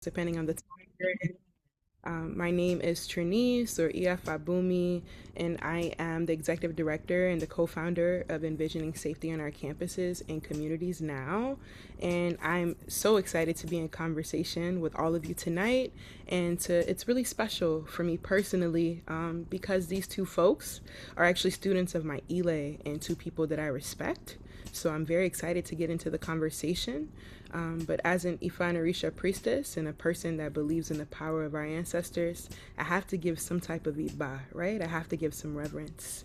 depending on the time period. My name is Trinice Ìyá Fábùnmí, and I am the executive director and the co-founder of Envisioning Safety on our campuses and communities now. And I'm so excited to be in conversation with all of you tonight. It's really special for me personally because these two folks are actually students of my ELA and two people that I respect. So I'm very excited to get into the conversation. But as an Ifa Narisha priestess and a person that believes in the power of our ancestors, I have to give some type of Iba, right? I have to give some reverence.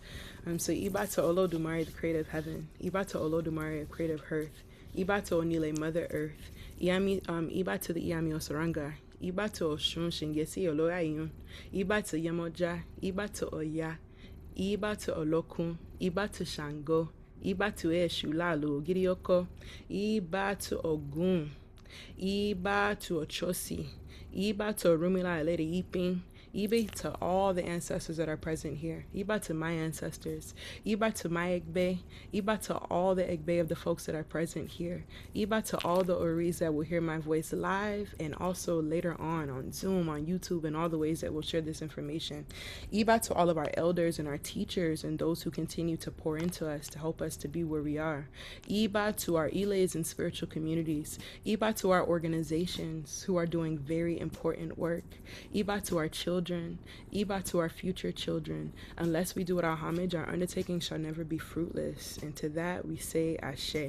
So Iba to Olodumare, the creative heaven. Iba to Olodumare, the creative earth. Iba to Onile, Mother Earth. Iba to the Iyami Osoranga. Iba to Oshun Shingesi Oloyayun. Iba to Yemoja. Iba to Oya. Iba to Olokun. Iba to Shango. Iba to Eshu Lalo Girioko, Iba to Ogun, Iba to Ochosi, Iba to Rumila Alede Ipin, Iba to all the ancestors that are present here. Iba to my ancestors. Iba to my Egbe. Iba to all the Egbe of the folks that are present here. Iba to all the Oris that will hear my voice live and also later on Zoom, on YouTube, and all the ways that we'll share this information. Iba to all of our elders and our teachers and those who continue to pour into us to help us to be where we are. Iba to our Ilays and spiritual communities. Iba to our organizations who are doing very important work. Iba to our children. Iba to our future children. Unless we do it our homage, our undertaking shall never be fruitless. And to that we say Ashe.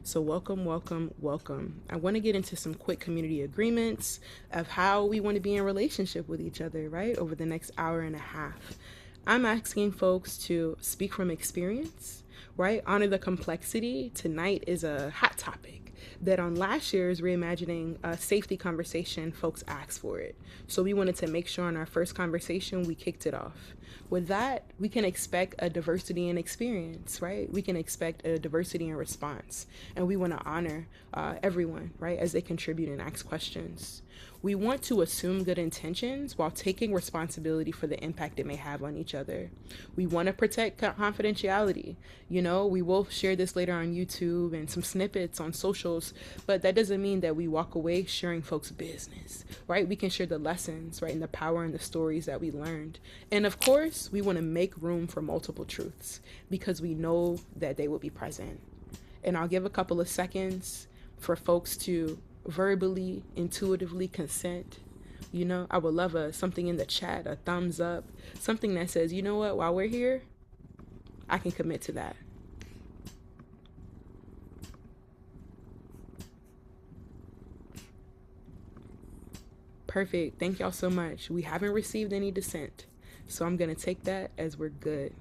So welcome, welcome, welcome. I want to get into some quick community agreements of how we want to be in relationship with each other, right, over the next hour and a half. I'm asking folks to speak from experience, right? Honor the complexity. Tonight is a hot topic that on last year's Reimagining safety conversation, folks asked for it. So we wanted to make sure in our first conversation, we kicked it off. With that, we can expect a diversity in experience, right? We can expect a diversity in response. And we want to honor everyone, right, as they contribute and ask questions. We want to assume good intentions while taking responsibility for the impact it may have on each other. We want to protect confidentiality. You know, we will share this later on YouTube and some snippets on socials, but that doesn't mean that we walk away sharing folks' business, right? We can share the lessons, right, and the power and the stories that we learned. And of course, we want to make room for multiple truths because we know that they will be present. And I'll give a couple of seconds for folks to verbally, intuitively consent. You know, I would love something in the chat, a thumbs up, something that says, you know what, while we're here, I can commit to that. Perfect. Thank y'all so much. We haven't received any dissent, so I'm going to take that as we're good.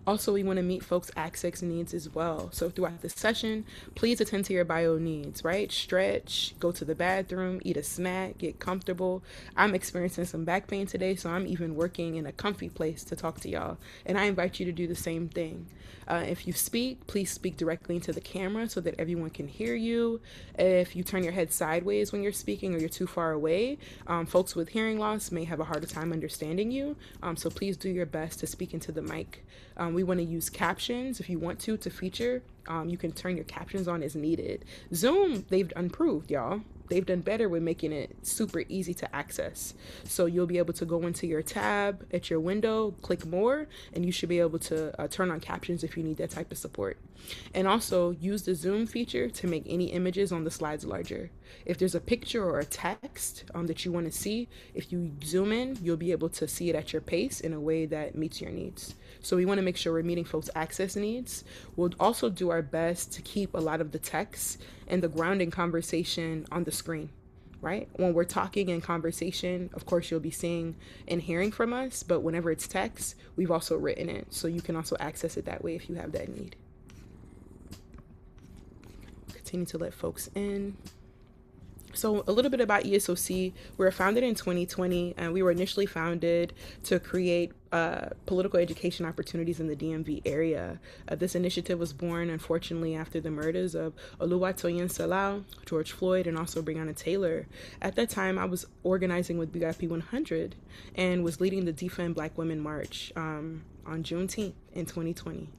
Also, we want to meet folks' access needs as well. So throughout the session, please attend to your bio needs, right? Stretch, go to the bathroom, eat a snack, get comfortable. I'm experiencing some back pain today, so I'm even working in a comfy place to talk to y'all. And I invite you to do the same thing. If you speak, please speak directly into the camera so that everyone can hear you. If you turn your head sideways when you're speaking or you're too far away, folks with hearing loss may have a harder time understanding you. So please do your best to speak into the mic. We want to use captions if you want to feature. You can turn your captions on as needed. Zoom, they've improved, y'all. They've done better with making it super easy to access. So you'll be able to go into your tab at your window, click more, and you should be able to turn on captions if you need that type of support. And also use the zoom feature to make any images on the slides larger. If there's a picture or a text that you want to see, if you zoom in, you'll be able to see it at your pace in a way that meets your needs. So we want to make sure we're meeting folks' access needs. We'll also do our best to keep a lot of the text and the grounding conversation on the screen, right? When we're talking in conversation, of course, you'll be seeing and hearing from us, but whenever it's text, we've also written it. So you can also access it that way if you have that need. Continue to let folks in. So a little bit about ESOC. We were founded in 2020, and we were initially founded to create political education opportunities in the DMV area. This initiative was born, unfortunately, after the murders of Oluwatoyin Salau, George Floyd, and also Breonna Taylor. At that time, I was organizing with BIP 100 and was leading the Defund Black Women March on Juneteenth in 2020.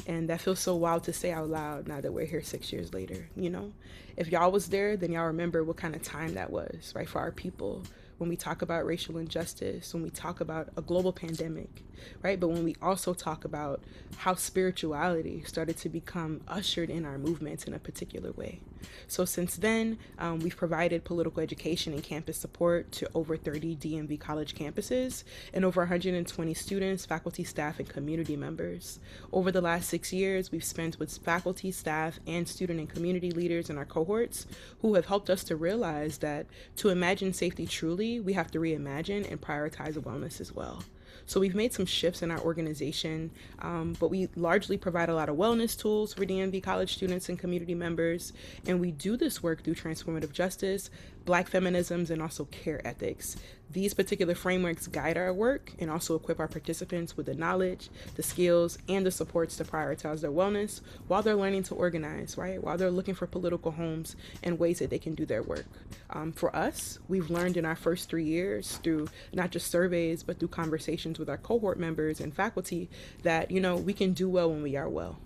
And that feels so wild to say out loud now that we're here 6 years later, you know? If y'all was there, then y'all remember what kind of time that was, right, for our people. When we talk about racial injustice, when we talk about a global pandemic, right? But when we also talk about how spirituality started to become ushered in our movements in a particular way. So since then, we've provided political education and campus support to over 30 DMV college campuses and over 120 students, faculty, staff, and community members. Over the last 6 years, we've spent with faculty, staff, and student and community leaders in our cohorts who have helped us to realize that to imagine safety truly, we have to reimagine and prioritize wellness as well. So we've made some shifts in our organization, but we largely provide a lot of wellness tools for DMV college students and community members. And we do this work through transformative justice, Black feminisms, and also care ethics. These particular frameworks guide our work and also equip our participants with the knowledge, the skills, and the supports to prioritize their wellness while they're learning to organize, right? While they're looking for political homes and ways that they can do their work. For us, we've learned in our first 3 years through not just surveys, but through conversations with our cohort members and faculty that, you know, we can do well when we are well,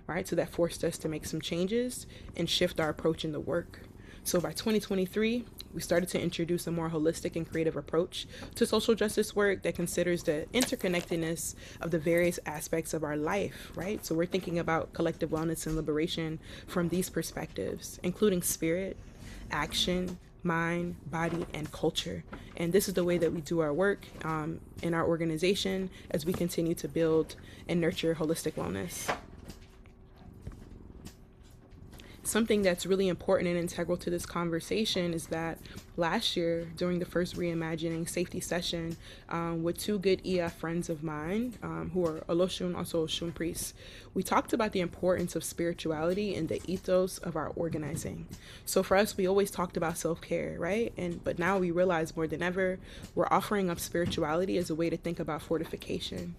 right? So that forced us to make some changes and shift our approach in the work. So by 2023, we started to introduce a more holistic and creative approach to social justice work that considers the interconnectedness of the various aspects of our life, right? So we're thinking about collective wellness and liberation from these perspectives, including spirit, action, mind, body, and culture. And this is the way that we do our work in our organization as we continue to build and nurture holistic wellness. Something that's really important and integral to this conversation is that last year, during the first Reimagining safety session with two good EF friends of mine who are Oloshun, also Oshun priests, we talked about the importance of spirituality in the ethos of our organizing. So for us, we always talked about self-care, right? But now we realize more than ever, we're offering up spirituality as a way to think about fortification.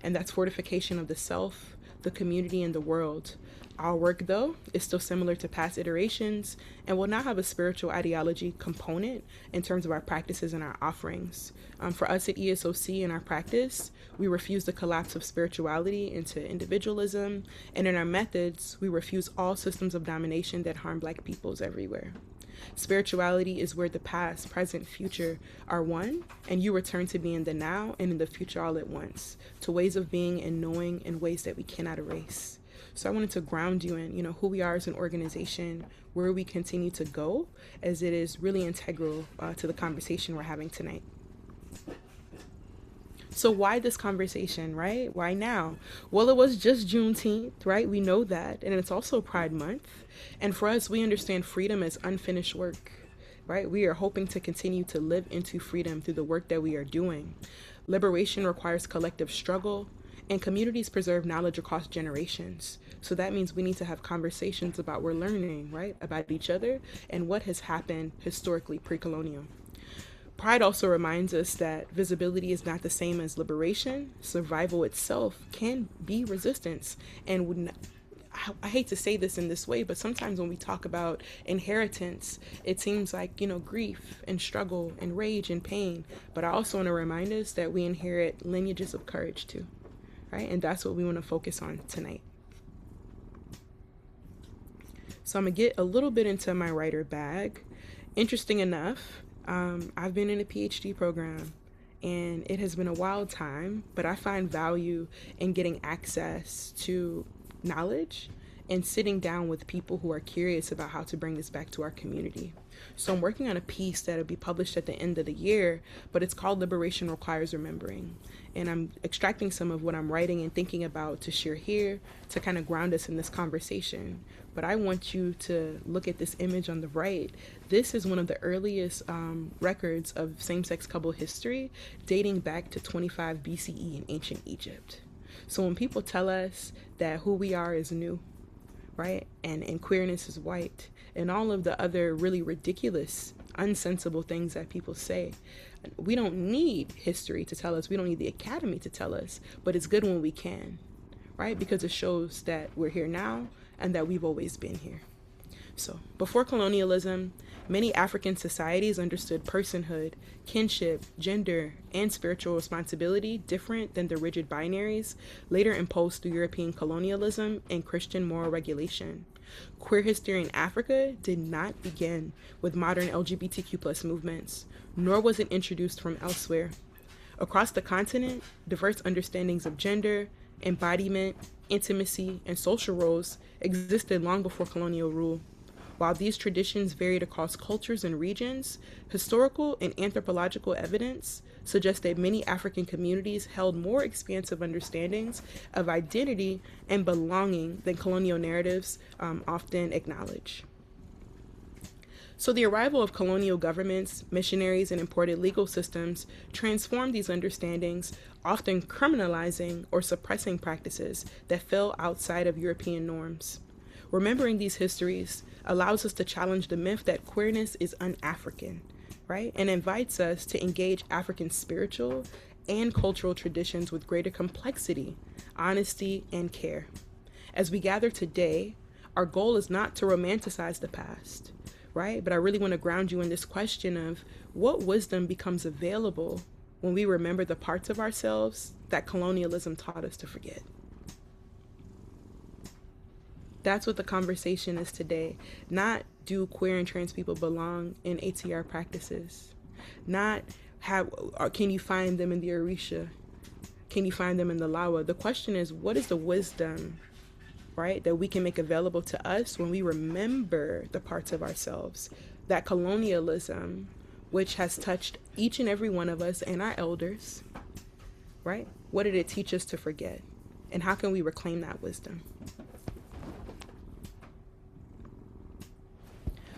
And that's fortification of the self, the community, and the world. Our work, though, is still similar to past iterations and will now have a spiritual ideology component in terms of our practices and our offerings. For us at ESOC in our practice, we refuse the collapse of spirituality into individualism, and in our methods, we refuse all systems of domination that harm Black peoples everywhere. Spirituality is where the past, present, future are one, and you return to be in the now and in the future all at once, to ways of being and knowing in ways that we cannot erase. So I wanted to ground you in, who we are as an organization, where we continue to go, as it is really integral to the conversation we're having tonight. So why this conversation, right? Why now? Well, it was just Juneteenth, right? We know that. And it's also Pride Month. And for us, we understand freedom as unfinished work, right? We are hoping to continue to live into freedom through the work that we are doing. Liberation requires collective struggle, and communities preserve knowledge across generations. So that means we need to have conversations about what we're learning, right? About each other and what has happened historically pre-colonial. Pride also reminds us that visibility is not the same as liberation. Survival itself can be resistance. And I hate to say this in this way, but sometimes when we talk about inheritance, it seems like, grief and struggle and rage and pain. But I also want to remind us that we inherit lineages of courage too, right? And that's what we want to focus on tonight. So I'm going to get a little bit into my writer bag. Interesting enough, I've been in a PhD program and it has been a wild time, but I find value in getting access to knowledge and sitting down with people who are curious about how to bring this back to our community. So I'm working on a piece that'll be published at the end of the year, but it's called Liberation Requires Remembering. And I'm extracting some of what I'm writing and thinking about to share here to kind of ground us in this conversation. But I want you to look at this image on the right. This is one of the earliest records of same-sex couple history dating back to 25 BCE in ancient Egypt. So when people tell us that who we are is new, right, and queerness is white, and all of the other really ridiculous, unsensible things that people say, we don't need history to tell us, we don't need the academy to tell us, but it's good when we can, right, because it shows that we're here now and that we've always been here. So, before colonialism, many African societies understood personhood, kinship, gender, and spiritual responsibility different than the rigid binaries later imposed through European colonialism and Christian moral regulation. Queer history in Africa did not begin with modern LGBTQ+ movements, nor was it introduced from elsewhere. Across the continent, diverse understandings of gender, embodiment, intimacy, and social roles existed long before colonial rule. While these traditions varied across cultures and regions, historical and anthropological evidence suggests that many African communities held more expansive understandings of identity and belonging than colonial narratives often acknowledge. So the arrival of colonial governments, missionaries, and imported legal systems transformed these understandings, often criminalizing or suppressing practices that fell outside of European norms. Remembering these histories allows us to challenge the myth that queerness is un-African, right? And invites us to engage African spiritual and cultural traditions with greater complexity, honesty, and care. As we gather today, our goal is not to romanticize the past, right? But I really want to ground you in this question of what wisdom becomes available when we remember the parts of ourselves that colonialism taught us to forget. That's what the conversation is today. Not do queer and trans people belong in ATR practices? Not can you find them in the Orisha? Can you find them in the Lawa? The question is, what is the wisdom, right, that we can make available to us when we remember the parts of ourselves that colonialism, which has touched each and every one of us and our elders, right? What did it teach us to forget? And how can we reclaim that wisdom?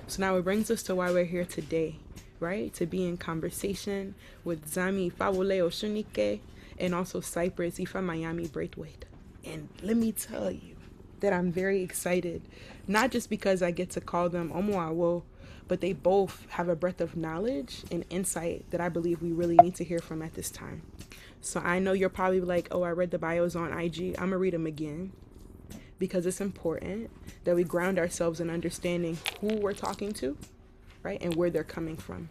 So now it brings us to why we're here today, right? To be in conversation with Zami, Ifawole, Osunike, and also Cyepress, Ifámáyàmì, Brathwaite. And let me tell you that I'm very excited, not just because I get to call them Omoawo, but they both have a breadth of knowledge and insight that I believe we really need to hear from at this time. So I know you're probably like, oh, I read the bios on IG. I'm gonna read them again, because it's important that we ground ourselves in understanding who we're talking to, right, and where they're coming from.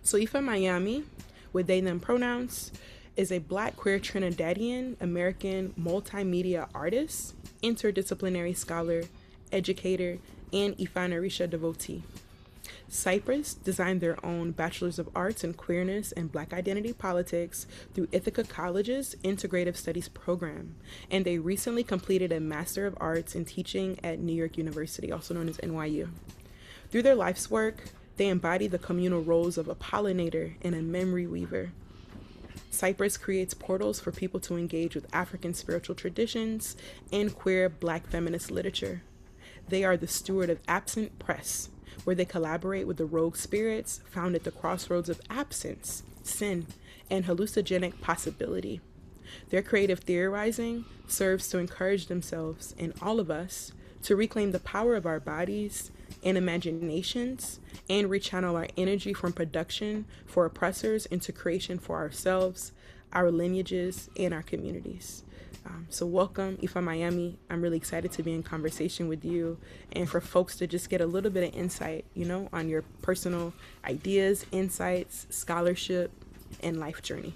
So Ifámáyàmì, with they them pronouns, is a Black queer Trinidadian American multimedia artist, interdisciplinary scholar, educator, and Ifá devotee. Cyepress designed their own Bachelor's of Arts in Queerness and Black Identity Politics through Ithaca College's Integrative Studies program, and they recently completed a Master of Arts in Teaching at New York University, also known as NYU. Through their life's work, they embody the communal roles of a pollinator and a memory weaver. Cyepress creates portals for people to engage with African spiritual traditions and queer Black feminist literature. They are the steward of Absent Press, where they collaborate with the rogue spirits found at the crossroads of absence, sin, and hallucinogenic possibility. Their creative theorizing serves to encourage themselves and all of us to reclaim the power of our bodies and imaginations and rechannel our energy from production for oppressors into creation for ourselves, our lineages, and our communities. So welcome, Ifámáyàmì. I'm really excited to be in conversation with you and for folks to just get a little bit of insight, on your personal ideas, insights, scholarship, and life journey.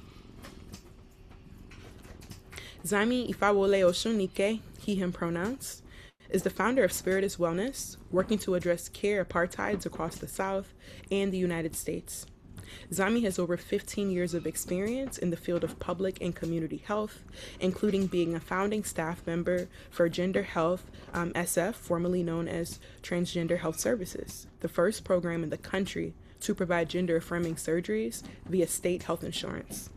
Zami Ifawole Osunike, he, him pronouns, is the founder of Spiritus Wellness, working to address care apartheids across the South and the United States. Zami has over 15 years of experience in the field of public and community health, including being a founding staff member for Gender Health SF, formerly known as Transgender Health Services, the first program in the country to provide gender-affirming surgeries via state health insurance.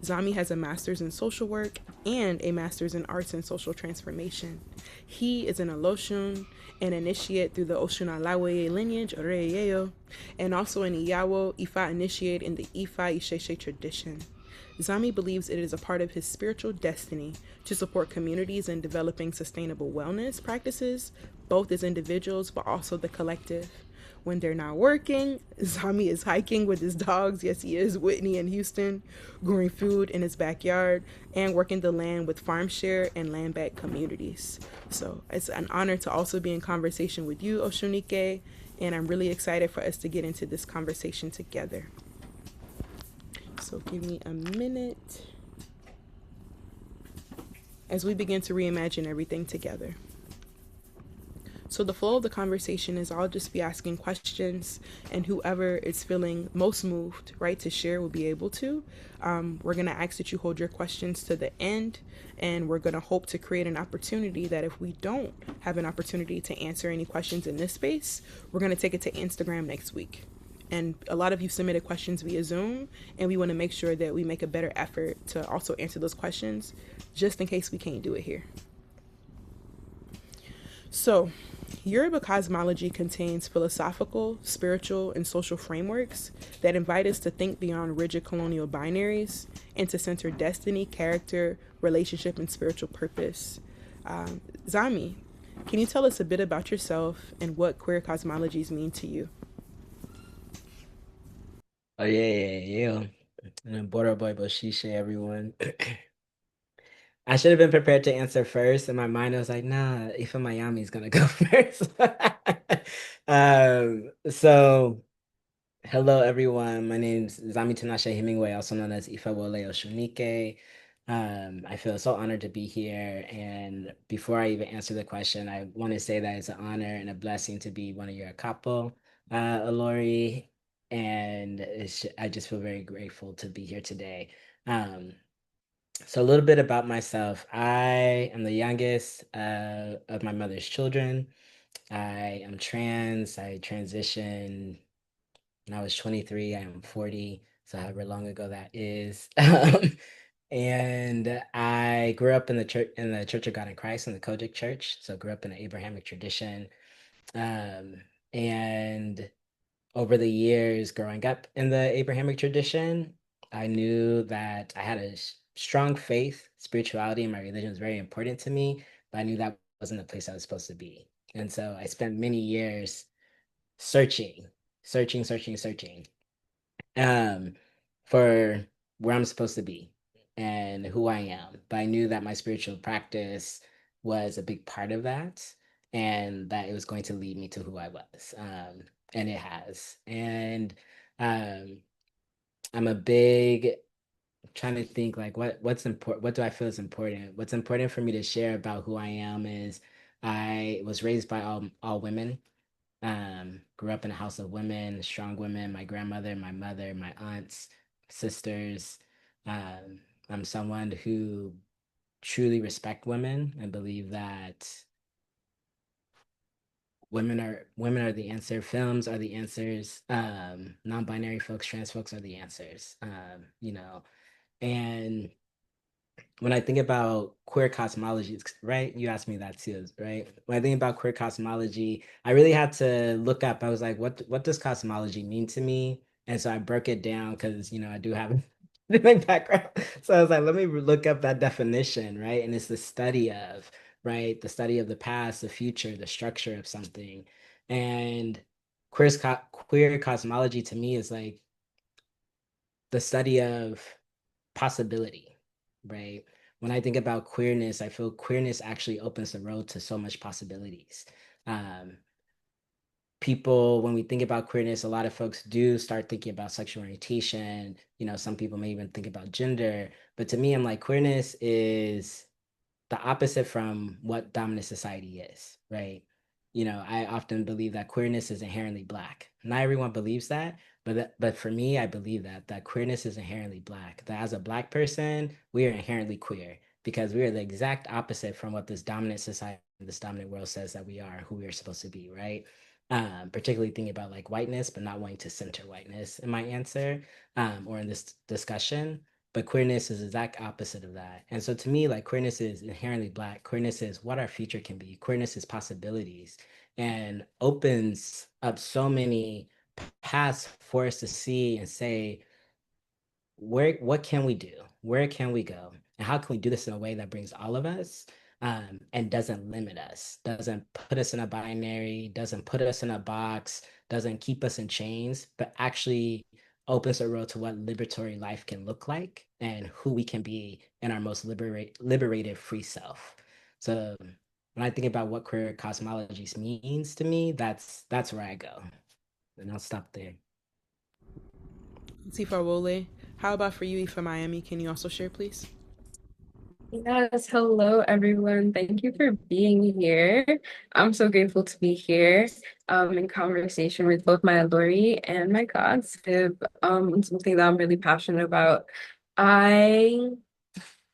Zami has a master's in social work and a master's in arts and social transformation. He is an Oloshun, an initiate through the Osunalawe lineage, Oreyeo, and also an Iyawo Ifa initiate in the Ifa Isheshe tradition. Zami believes it is a part of his spiritual destiny to support communities in developing sustainable wellness practices, both as individuals but also the collective. when they're not working. Zami is hiking with his dogs. Yes, he is. Whitney in Houston, growing food in his backyard, and working the land with farm share and land back communities. So it's an honor to also be in conversation with you, Osunike, and I'm really excited for us to get into this conversation together. So give me a minute as we begin to reimagine everything together. So the flow of the conversation is I'll just be asking questions, and whoever is feeling most moved, right, to share will be able to. We're going to ask that you hold your questions to the end, and we're going to hope to create an opportunity that if we don't have an opportunity to answer any questions in this space, we're going to take it to Instagram next week. And a lot of you submitted questions via Zoom, and we want to make sure that we make a better effort to also answer those questions just in case we can't do it here. So, Yoruba cosmology contains philosophical, spiritual, and social frameworks that invite us to think beyond rigid colonial binaries and to center destiny, character, relationship, and spiritual purpose. Zami, can you tell us a bit about yourself and what queer cosmologies mean to you? Oh yeah. And then Border Boy Boshishe, everyone. I should have been prepared to answer first. In my mind, I was like, nah, Ifámáyàmì is gonna go first. So hello everyone. My name's Zami Hemingway, also known as Ifawole Osunike. I feel so honored to be here. And before I even answer the question, I want to say that it's an honor and a blessing to be one of your couple, Alori. And I just feel very grateful to be here today. Um, so a little bit about myself. I am the youngest of my mother's children. I am trans. I transitioned when I was 23. I am 40, so however long ago that is. And I grew up in the Church of God in Christ in the Kojic Church. So grew up in an Abrahamic tradition. Um, and over the years growing up in the Abrahamic tradition, I knew that I had a strong faith, spirituality, and my religion was very important to me, but I knew that wasn't the place I was supposed to be. And so I spent many years searching, searching, um, for where I'm supposed to be and who I am. But I knew that my spiritual practice was a big part of that and that it was going to lead me to who I was. And it has. And um, I'm a big trying to think like what's important, what do I feel is important? What's important for me to share about who I am is I was raised by all women. Grew up in a house of women, strong women, my grandmother, my mother, my aunts, sisters. I'm someone who truly respect women and believe that women are the answer. Films are the answers. Non-binary folks, trans folks are the answers. And when I think about queer cosmology, right? You asked me that too, right? When I think about queer cosmology, I really had to look up. I was like, what does cosmology mean to me? And so I broke it down because I do have a background. So I was like, let me look up that definition, right? And it's the study of, right? The study of the past, the future, the structure of something. And queer cosmology to me is like the study of possibility, right? When I think about queerness, I feel queerness actually opens the road to so much possibilities. Um, People, when we think about queerness, a lot of folks do start thinking about sexual orientation. Some people may even think about gender. But to me, I'm like, queerness is the opposite from what dominant society is, right? I often believe that queerness is inherently black. Not everyone believes that, but for me, I believe that queerness is inherently black. That as a black person, we are inherently queer because we are the exact opposite from what this dominant society, this dominant world says that we are, who we are supposed to be, right? Particularly thinking about like whiteness, but not wanting to center whiteness in my answer, or in this discussion. But queerness is the exact opposite of that. And so to me, like queerness is inherently black. Queerness is what our future can be. Queerness is possibilities and opens up so many paths for us to see and say, what can we do? Where can we go? And how can we do this in a way that brings all of us? and doesn't limit us, doesn't put us in a binary, doesn't put us in a box, doesn't keep us in chains, but actually opens the road to what liberatory life can look like and who we can be in our most liberated free self. So when I think about what queer cosmologies means to me, that's where I go. And I'll stop there. Ifawole, how about for you, Ifámáyàmì? Can you also share, please? Yes, hello everyone. Thank you for being here. I'm so grateful to be here in conversation with both my Lori and my godsib. Something that I'm really passionate about. I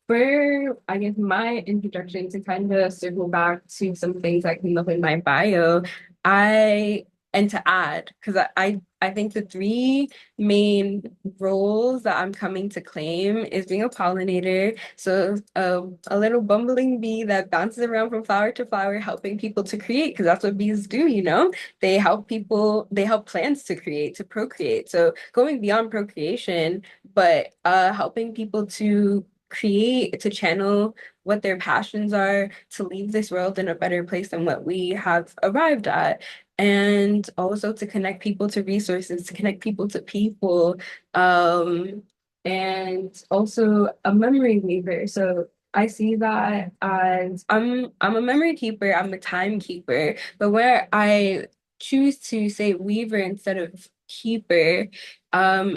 for I guess my introduction to kind of circle back to some things that came up in my bio, I and to add, because I think the three main roles that I'm coming to claim is being a pollinator. So a little bumbling bee that bounces around from flower to flower, helping people to create, because that's what bees do, you know? They help people, they help plants to create, to procreate. So going beyond procreation, but helping people to create, to channel what their passions are, to leave this world in a better place than what we have arrived at. And also to connect people to resources, to connect people to people. Um, and also a memory weaver. So I see that as I'm a memory keeper, I'm a timekeeper, but where I choose to say weaver instead of keeper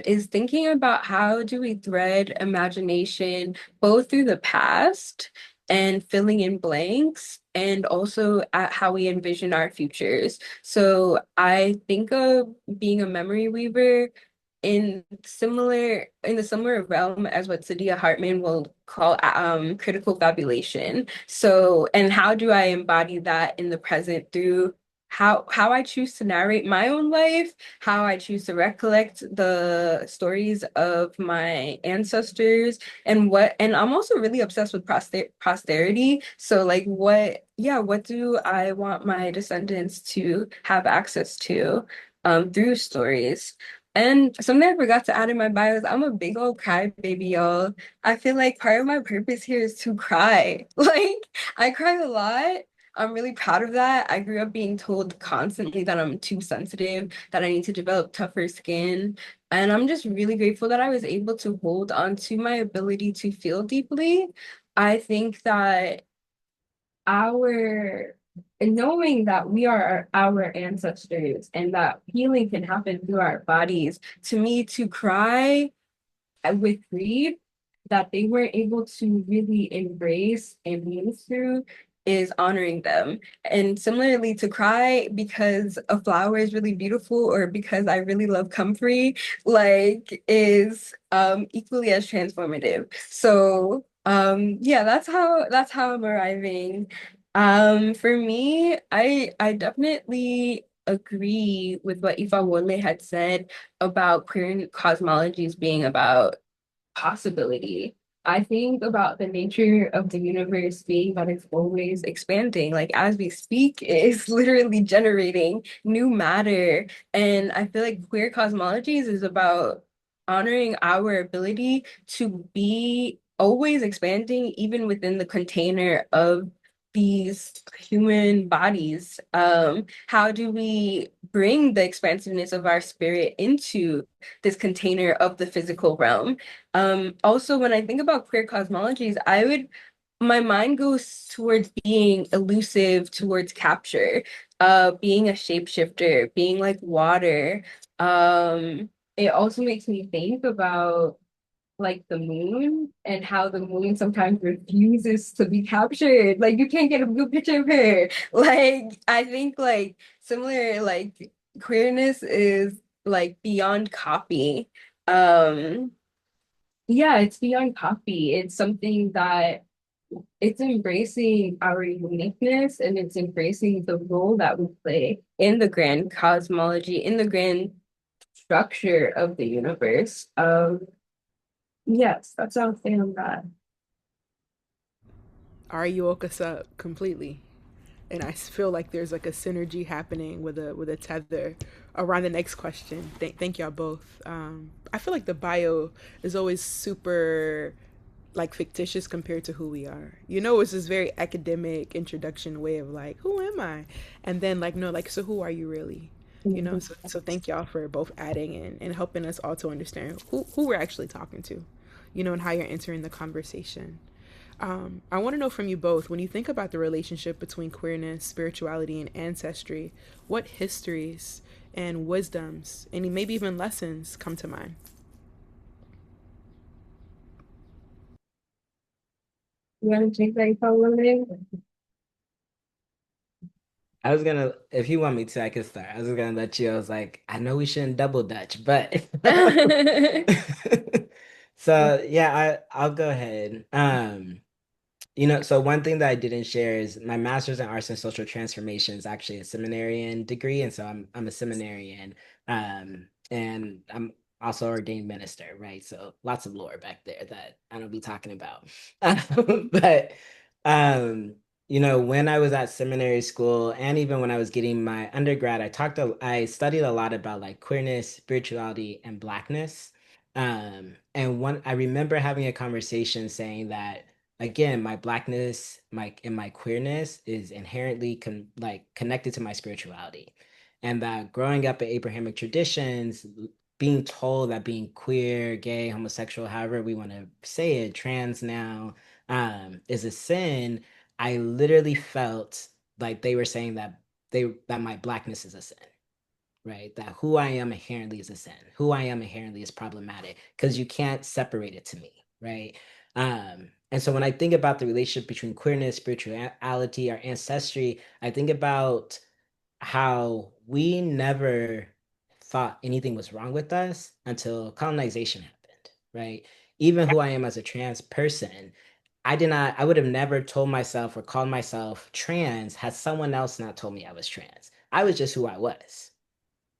is thinking about how do we thread imagination both through the past and filling in blanks and also at how we envision our futures. So I think of being a memory weaver in the similar realm as what Sadia Hartman will call critical fabulation. So and how do I embody that in the present through how I choose to narrate my own life, how I choose to recollect the stories of my ancestors, and I'm also really obsessed with posterity. So like what do I want my descendants to have access to through stories? And something I forgot to add in my bio is I'm a big old crybaby, y'all. I feel like part of my purpose here is to cry. Like I cry a lot. I'm really proud of that. I grew up being told constantly that I'm too sensitive, that I need to develop tougher skin. And I'm just really grateful that I was able to hold on to my ability to feel deeply. I think that our and knowing that we are our ancestors and that healing can happen through our bodies, to me, to cry with grief that they weren't able to really embrace and move through is honoring them. And similarly, to cry because a flower is really beautiful or because I really love comfrey, like is equally as transformative. So yeah, that's how I'm arriving. For me, I definitely agree with what Ifawole had said about queer cosmologies being about possibility. I think about the nature of the universe being that it's always expanding. Like as we speak, it's literally generating new matter. And I feel like queer cosmologies is about honoring our ability to be always expanding, even within the container of these human bodies. How do we bring the expansiveness of our spirit into this container of the physical realm? Also, when I think about queer cosmologies, my mind goes towards being elusive, towards capture, being a shapeshifter, being like water. It also makes me think about like the moon and how the moon sometimes refuses to be captured. Like you can't get a good picture of her. Like I think like similar like queerness is like beyond copy. Um yeah, it's beyond copy. It's something that it's embracing our uniqueness and it's embracing the role that we play in the grand cosmology, in the grand structure of the universe. Yes, that's how I'm saying on that. Ari, you woke us up completely. And I feel like there's like a synergy happening with a tether around the next question. Thank y'all both. I feel like the bio is always super like fictitious compared to who we are. You know, it's this very academic introduction way of like, who am I? And then like, no, like, so who are you really? You know, so thank y'all for both adding in and helping us all to understand who we're actually talking to, you know, and how you're entering the conversation. I want to know from you both, when you think about the relationship between queerness, spirituality, and ancestry, what histories and wisdoms, and maybe even lessons come to mind? You want to take that, Ifawole? I was gonna, if you want me to, I can start. I was gonna let you. I was like, I know we shouldn't double dutch, but so yeah, I'll go ahead. You know, so one thing that I didn't share is my master's in arts and social transformation is actually a seminarian degree, and so I'm a seminarian, and I'm also ordained minister, right? So lots of lore back there that I don't be talking about, but um, you know, when I was at seminary school, and even when I was getting my undergrad, I studied a lot about like queerness, spirituality, and Blackness. And I remember having a conversation saying that again, my Blackness, my queerness is inherently connected to my spirituality. And that growing up in Abrahamic traditions, being told that being queer, gay, homosexual, however we want to say it, trans now, is a sin. I literally felt like they were saying that my Blackness is a sin, right? That who I am inherently is a sin. Who I am inherently is problematic because you can't separate it to me, right? And so when I think about the relationship between queerness, spirituality, our ancestry, I think about how we never thought anything was wrong with us until colonization happened, right? Even who I am as a trans person, I would have never told myself or called myself trans had someone else not told me I was trans. I was just who I was.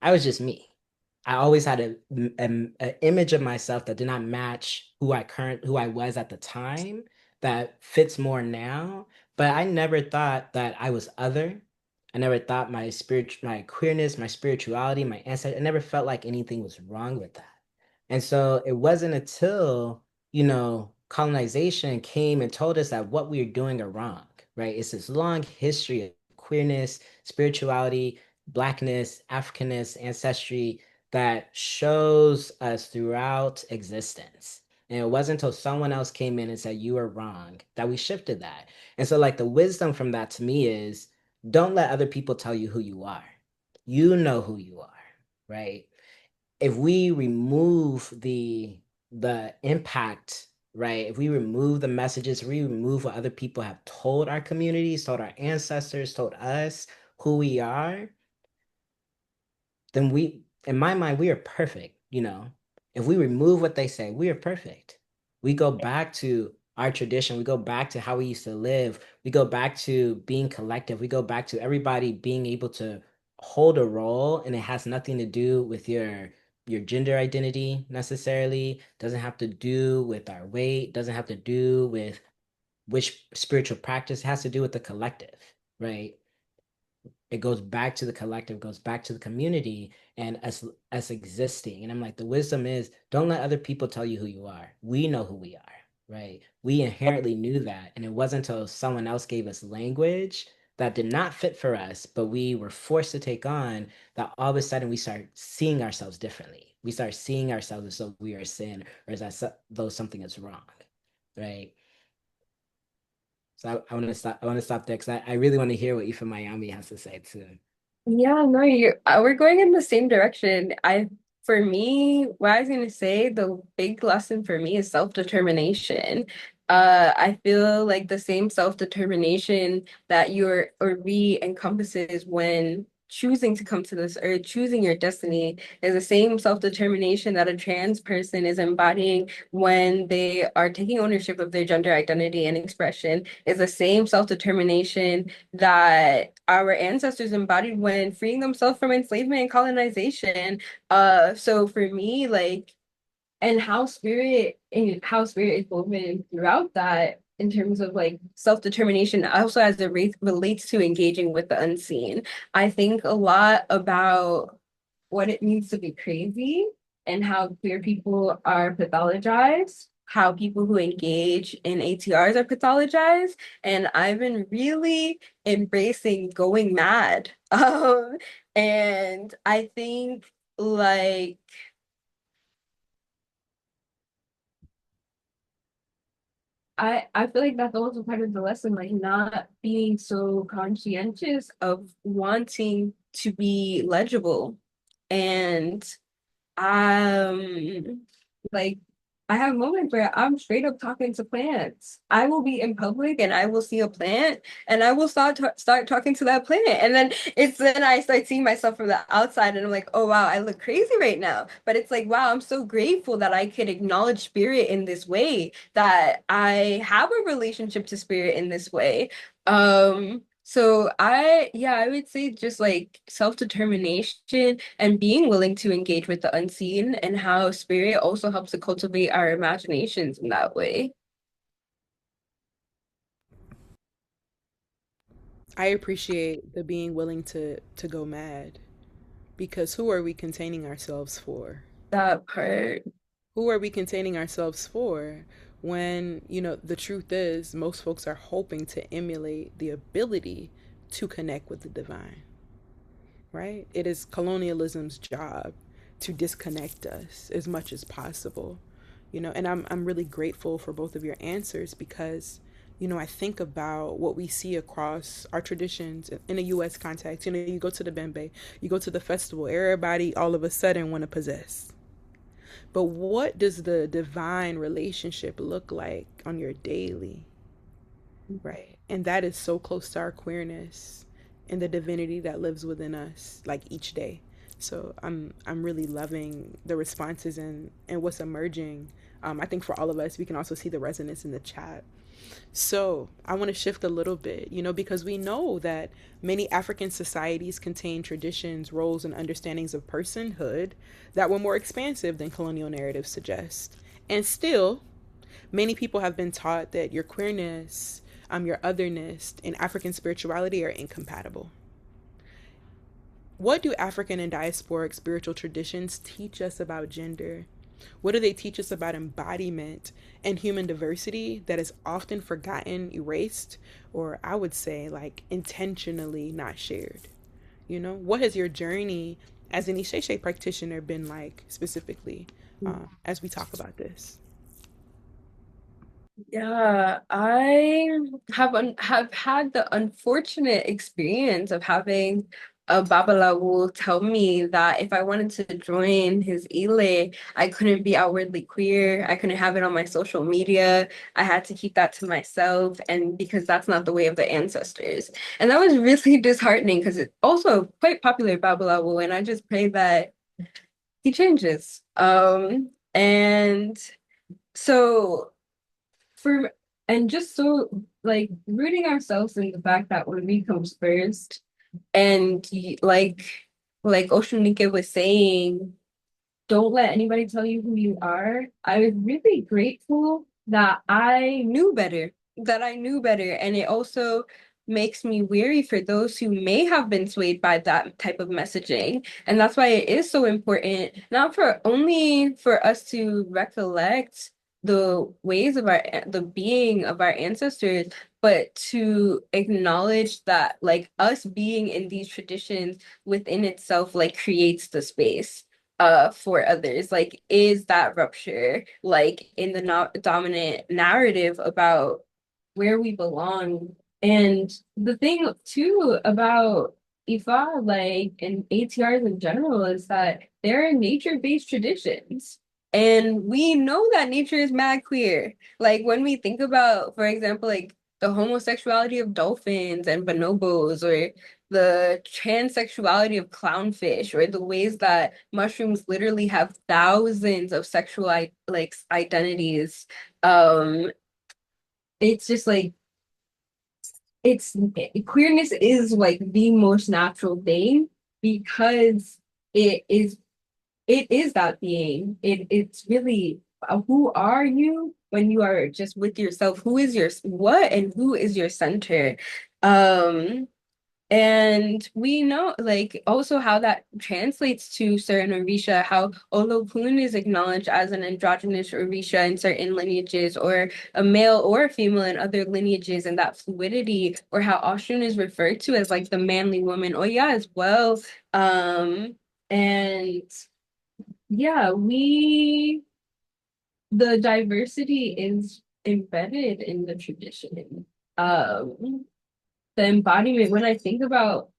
I was just me. I always had a image of myself that did not match who I was at the time that fits more now. But I never thought that I was other. I never thought my queerness, my spirituality, my ancestry, I never felt like anything was wrong with that. And so it wasn't until, you know, colonization came and told us that what we are doing are wrong, right? It's this long history of queerness, spirituality, Blackness, Africanness, ancestry that shows us throughout existence. And it wasn't until someone else came in and said, you are wrong, that we shifted that. And so, like, the wisdom from that to me is don't let other people tell you who you are. You know who you are, right? If we remove the impact, right? If we remove the messages, if we remove what other people have told our communities, told our ancestors, told us who we are, then in my mind, we are perfect, you know. If we remove what they say, we are perfect. We go back to our tradition, we go back to how we used to live, we go back to being collective, we go back to everybody being able to hold a role, and it has nothing to do with your gender identity necessarily, doesn't have to do with our weight, doesn't have to do with which spiritual practice, it has to do with the collective, right? It goes back to the collective, goes back to the community and us existing. And I'm like, the wisdom is don't let other people tell you who you are. We know who we are, right? We inherently knew that. And it wasn't until someone else gave us language that did not fit for us, but we were forced to take on, that all of a sudden we start seeing ourselves differently. We start seeing ourselves as though we are sin or though something is wrong, right? So I want to stop. I want to stop there because I really want to hear what Ifámáyàmì has to say too. Yeah, no, we're going in the same direction. For me, what I was gonna say, the big lesson for me is self-determination. I feel like the same self-determination that your or we encompasses when choosing to come to this earth, choosing your destiny, is the same self-determination that a trans person is embodying when they are taking ownership of their gender identity and expression, is the same self-determination that our ancestors embodied when freeing themselves from enslavement and colonization. So for me, like, and how spirit is woven throughout that in terms of like self-determination, also as it relates to engaging with the unseen. I think a lot about what it means to be crazy and how queer people are pathologized how people who engage in ATRs are pathologized, and I've been really embracing going mad. And I think like I feel like that's also part of the lesson, like not being so conscientious of wanting to be legible. And like I have moments where I'm straight up talking to plants. I will be in public and I will see a plant and I will start talking to that plant. And then I start seeing myself from the outside and I'm like, oh wow, I look crazy right now. But it's like, wow, I'm so grateful that I could acknowledge spirit in this way, that I have a relationship to spirit in this way. So I would say just like self-determination and being willing to engage with the unseen, and how spirit also helps to cultivate our imaginations in that way. I appreciate the being willing to go mad, because who are we containing ourselves for? That part. Who are we containing ourselves for when, the truth is most folks are hoping to emulate the ability to connect with the divine, right? It is colonialism's job to disconnect us as much as possible. And I'm really grateful for both of your answers, because I think about what we see across our traditions in a US context. You go to the Bembe, you go to the festival, everybody all of a sudden want to possess. But what does the divine relationship look like on your daily, right? And that is so close to our queerness and the divinity that lives within us, like each day. So I'm really loving the responses and what's emerging. I think for all of us, we can also see the resonance in the chat. So I want to shift a little bit, because we know that many African societies contain traditions, roles, and understandings of personhood that were more expansive than colonial narratives suggest. And still, many people have been taught that your queerness, your otherness, and African spirituality are incompatible. What do African and diasporic spiritual traditions teach us about gender? What do they teach us about embodiment and human diversity that is often forgotten, erased, or I would say like intentionally not shared? What has your journey as an Isheshe practitioner been like specifically, as we talk about this? Yeah, I have had the unfortunate experience of having a Babalawo tell me that if I wanted to join his Ile, I couldn't be outwardly queer. I couldn't have it on my social media. I had to keep that to myself, and because that's not the way of the ancestors. And that was really disheartening because it's also quite popular Babalawo, and I just pray that he changes. And so for and just so like rooting ourselves in the fact that when we comes first, and like Osunike was saying, don't let anybody tell you who you are. I was really grateful that I knew better, and it also makes me weary for those who may have been swayed by that type of messaging. And that's why it is so important, not for only for us to recollect the ways of the being of our ancestors, but to acknowledge that like us being in these traditions within itself like creates the space for others. Like, is that rupture like in the dominant narrative about where we belong? And the thing too about Ifa, like, and ATRs in general, is that they're nature-based traditions. And we know that nature is mad queer. Like when we think about, for example, like the homosexuality of dolphins and bonobos, or the transsexuality of clownfish, or the ways that mushrooms literally have thousands of sexual like identities. Um, it's just like it's queerness is like the most natural thing, because it is it is that being. It's really who are you when you are just with yourself? Who is your what and who is your center? Um And we know, like, also how that translates to certain Orisha, how Olokun is acknowledged as an androgynous Orisha in certain lineages, or a male or a female in other lineages, and that fluidity, or how Oshun is referred to as like the manly woman, Oya as well. And yeah, the diversity is embedded in the tradition. The embodiment, when I think about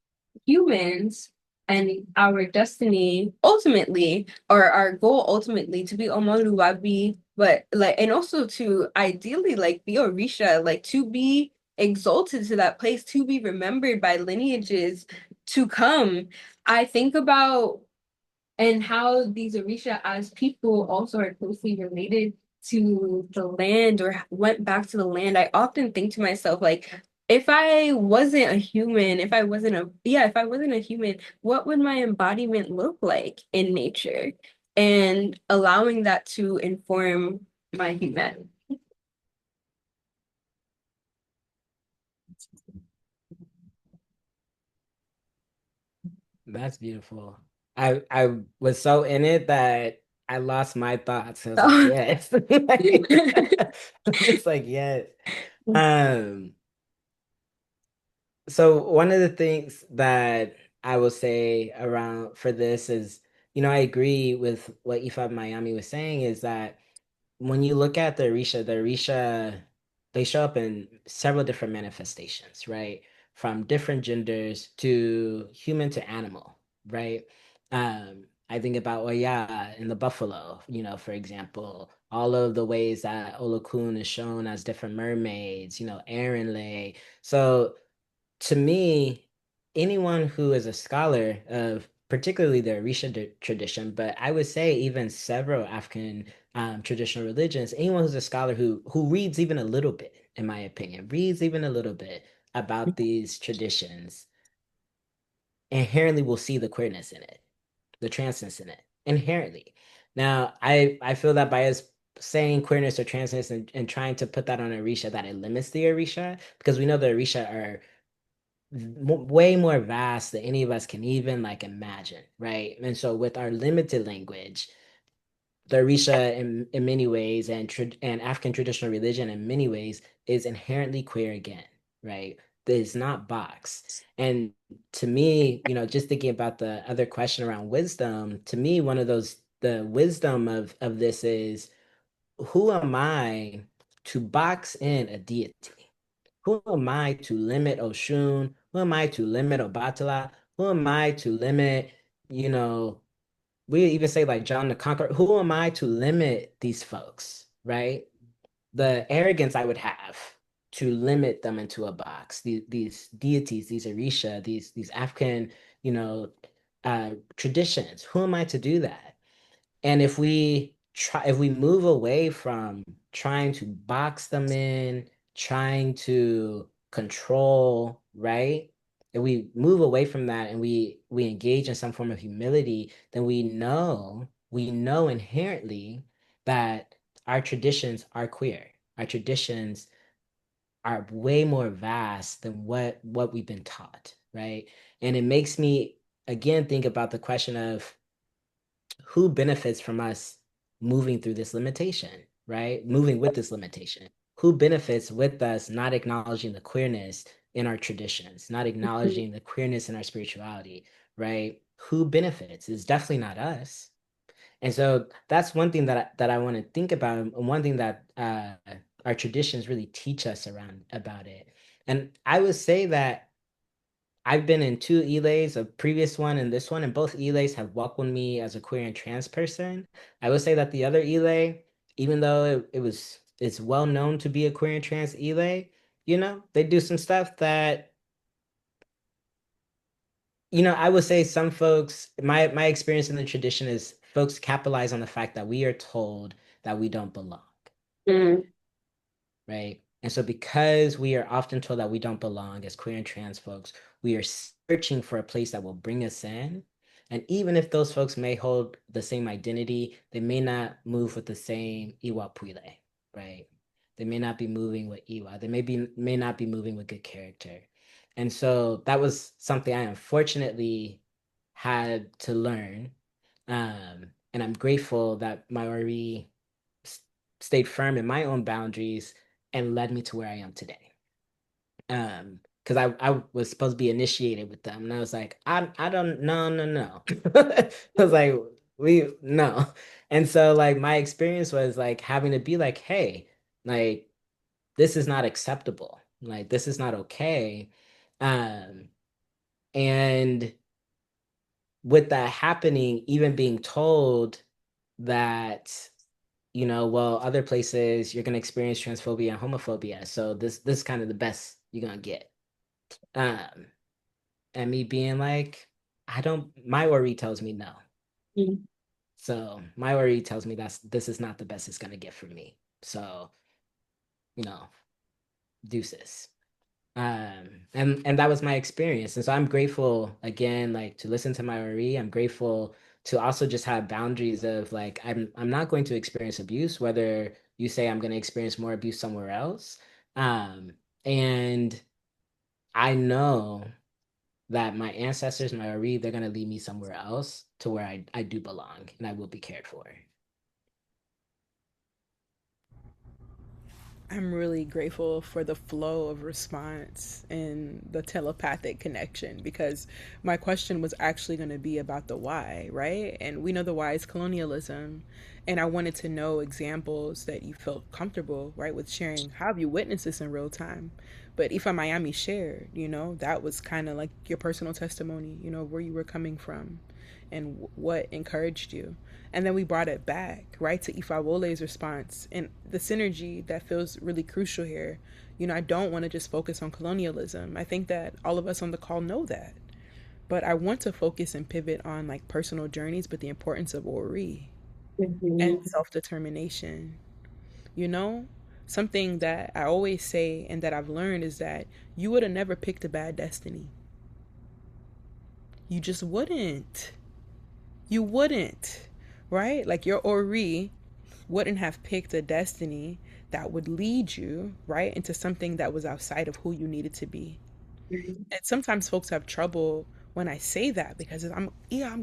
humans and our destiny ultimately, or our goal ultimately to be Omoluwabi, but like, and also to ideally like be Orisha, like to be exalted to that place, to be remembered by lineages to come. I think about and how these Orisha as people also are closely related to the land or went back to the land. I often think to myself, like, if I wasn't a human, if I wasn't a human, what would my embodiment look like in nature? And allowing that to inform my humanity. That's beautiful. I was so in it that I lost my thoughts. I was like, yes. I'm just like, yes. Um, so one of the things that I will say around for this is, I agree with what Ifámáyàmì was saying, is that when you look at the Orisha, they show up in several different manifestations, right? From different genders to human to animal, right? I think about Oya in the buffalo, for example, all of the ways that Olokun is shown as different mermaids, Aaron lay. So to me, anyone who is a scholar of particularly the Orisha tradition, but I would say even several African traditional religions, anyone who's a scholar who reads even a little bit, in my opinion, reads even a little bit about these traditions, inherently will see the queerness in it, the transness in it, inherently. Now, I feel that by us saying queerness or transness and trying to put that on Orisha, that it limits the Orisha, because we know the Orisha are way more vast than any of us can even like imagine, right? And so with our limited language, the Orisha in many ways and African traditional religion in many ways is inherently queer again, right? It's not boxed. And to me, just thinking about the other question around wisdom, to me, one of those the wisdom of this is, who am I to box in a deity? Who am I to limit Oshun? Who am I to limit Obatala? Who am I to limit, you know, we even say like John the Conqueror? Who am I to limit these folks, right? The arrogance I would have to limit them into a box. These deities, these Orisha, these African, you know, traditions. Who am I to do that? And if we move away from trying to box them in, trying to control, right? If we move away from that and we engage in some form of humility, then we know inherently that our traditions are queer. Our traditions are way more vast than what we've been taught, right? And it makes me again think about the question of who benefits from us moving through this limitation, right? Moving with this limitation. Who benefits with us not acknowledging the queerness in our traditions, not acknowledging the queerness in our spirituality, right? Who benefits? It's definitely not us. And so that's one thing that I want to think about, and one thing that our traditions really teach us around about it. And I would say that I've been in two elays, a previous one and this one, and both elays have welcomed me as a queer and trans person. I would say that the other elay, even though it's well known to be a queer and trans elay, they do some stuff that, I would say some folks, my experience in the tradition is folks capitalize on the fact that we are told that we don't belong, Mm. right? And so because we are often told that we don't belong as queer and trans folks, we are searching for a place that will bring us in. And even if those folks may hold the same identity, they may not move with the same Iwa Puile, right? They may not be moving with Iwa. They may not be moving with good character. And so that was something I unfortunately had to learn. And I'm grateful that my Ori stayed firm in my own boundaries and led me to where I am today. Because I was supposed to be initiated with them, and I was like, I don't, no. I was like, we no. And so like my experience was like having to be like, hey, like this is not acceptable. Like this is not okay. Um, and with that happening, even being told that, well, other places you're gonna experience transphobia and homophobia. So this is kind of the best you're gonna get. Um, and me being like, I don't, my worry tells me no. Mm. So my worry tells me this is not the best it's gonna get from me. So, you know, deuces. And that was my experience. And so I'm grateful again, like to listen to my worry. I'm grateful to also just have boundaries of like, I'm not going to experience abuse, whether you say I'm gonna experience more abuse somewhere else. And I know that my ancestors, my Ari, they're gonna lead me somewhere else to where I do belong and I will be cared for. I'm really grateful for the flow of response and the telepathic connection because my question was actually going to be about the why, right? And we know the why is colonialism. And I wanted to know examples that you felt comfortable, right, with sharing. How have you witnessed this in real time? But Ifámáyàmì shared, that was kind of like your personal testimony, where you were coming from and what encouraged you. And then we brought it back, right, to Ifawole's response and the synergy that feels really crucial here. I don't want to just focus on colonialism. I think that all of us on the call know that. But I want to focus and pivot on like personal journeys, but the importance of Ori and Mhm. self determination. You know, something that I always say and that I've learned is that you would have never picked a bad destiny. You just wouldn't. You wouldn't, right? Like your Ori wouldn't have picked a destiny that would lead you, right, into something that was outside of who you needed to be. Mhm. And sometimes folks have trouble when I say that because I'm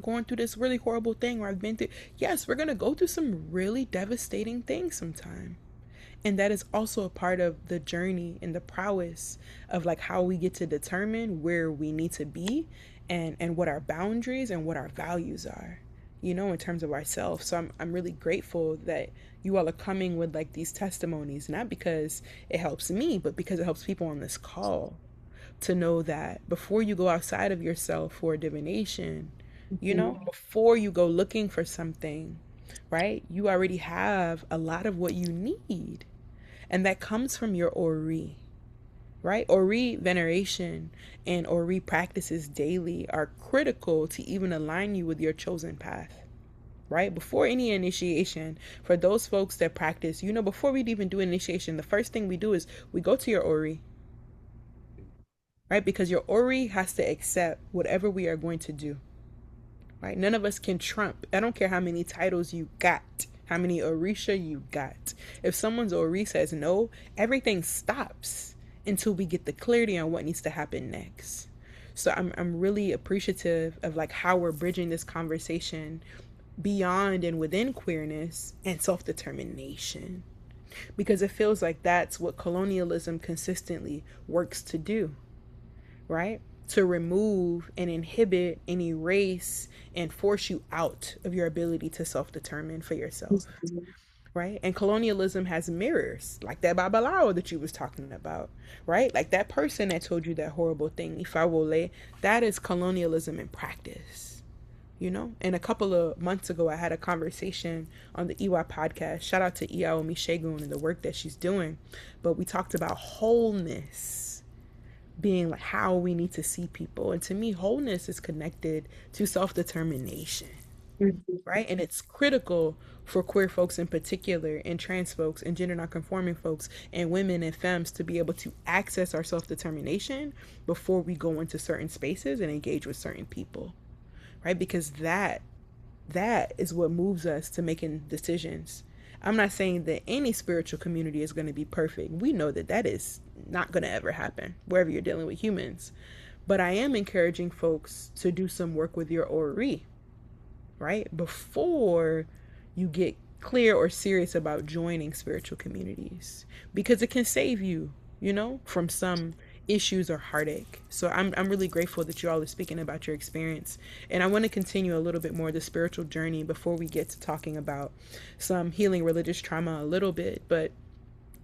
going through this really horrible thing or I've been through. Yes, we're going to go through some really devastating things sometime. And that is also a part of the journey and the prowess of like how we get to determine where we need to be and what our boundaries and what our values are, in terms of ourselves. So I'm really grateful that you all are coming with like these testimonies, not because it helps me, but because it helps people on this call to know that before you go outside of yourself for divination, Mhm. before you go looking for something, right, you already have a lot of what you need. And that comes from your Ori, right? Ori veneration and Ori practices daily are critical to even align you with your chosen path, right? Before any initiation, for those folks that practice, before we'd even do initiation, the first thing we do is we go to your Ori, right? Because your Ori has to accept whatever we are going to do, right? None of us can trump. I don't care how many titles you got, how many Orisha you got. If someone's Ori says no, everything stops until we get the clarity on what needs to happen next. So I'm really appreciative of like how we're bridging this conversation beyond and within queerness and self-determination because it feels like that's what colonialism consistently works to do, right? To remove and inhibit and erase and force you out of your ability to self determine for yourself, Mhm. right? And colonialism has mirrors, like that Babalao that you was talking about, right? Like that person that told you that horrible thing, Ifawole, that is colonialism in practice, And a couple of months ago, I had a conversation on the Iwa podcast. Shout out to Iaomi Shegun and the work that she's doing. But we talked about wholeness being like how we need to see people. And to me, wholeness is connected to self determination, Mhm. right? And it's critical for queer folks in particular, and trans folks, and gender nonconforming folks, and women and femmes to be able to access our self determination before we go into certain spaces and engage with certain people, right? Because that is what moves us to making decisions. I'm not saying that any spiritual community is going to be perfect. We know that that is not going to ever happen wherever you're dealing with humans. But I am encouraging folks to do some work with your ori, right? Before you get clear or serious about joining spiritual communities, because it can save you, from some issues or heartache. So I'm really grateful that you all are speaking about your experience. And I want to continue a little bit more the spiritual journey before we get to talking about some healing religious trauma a little bit. But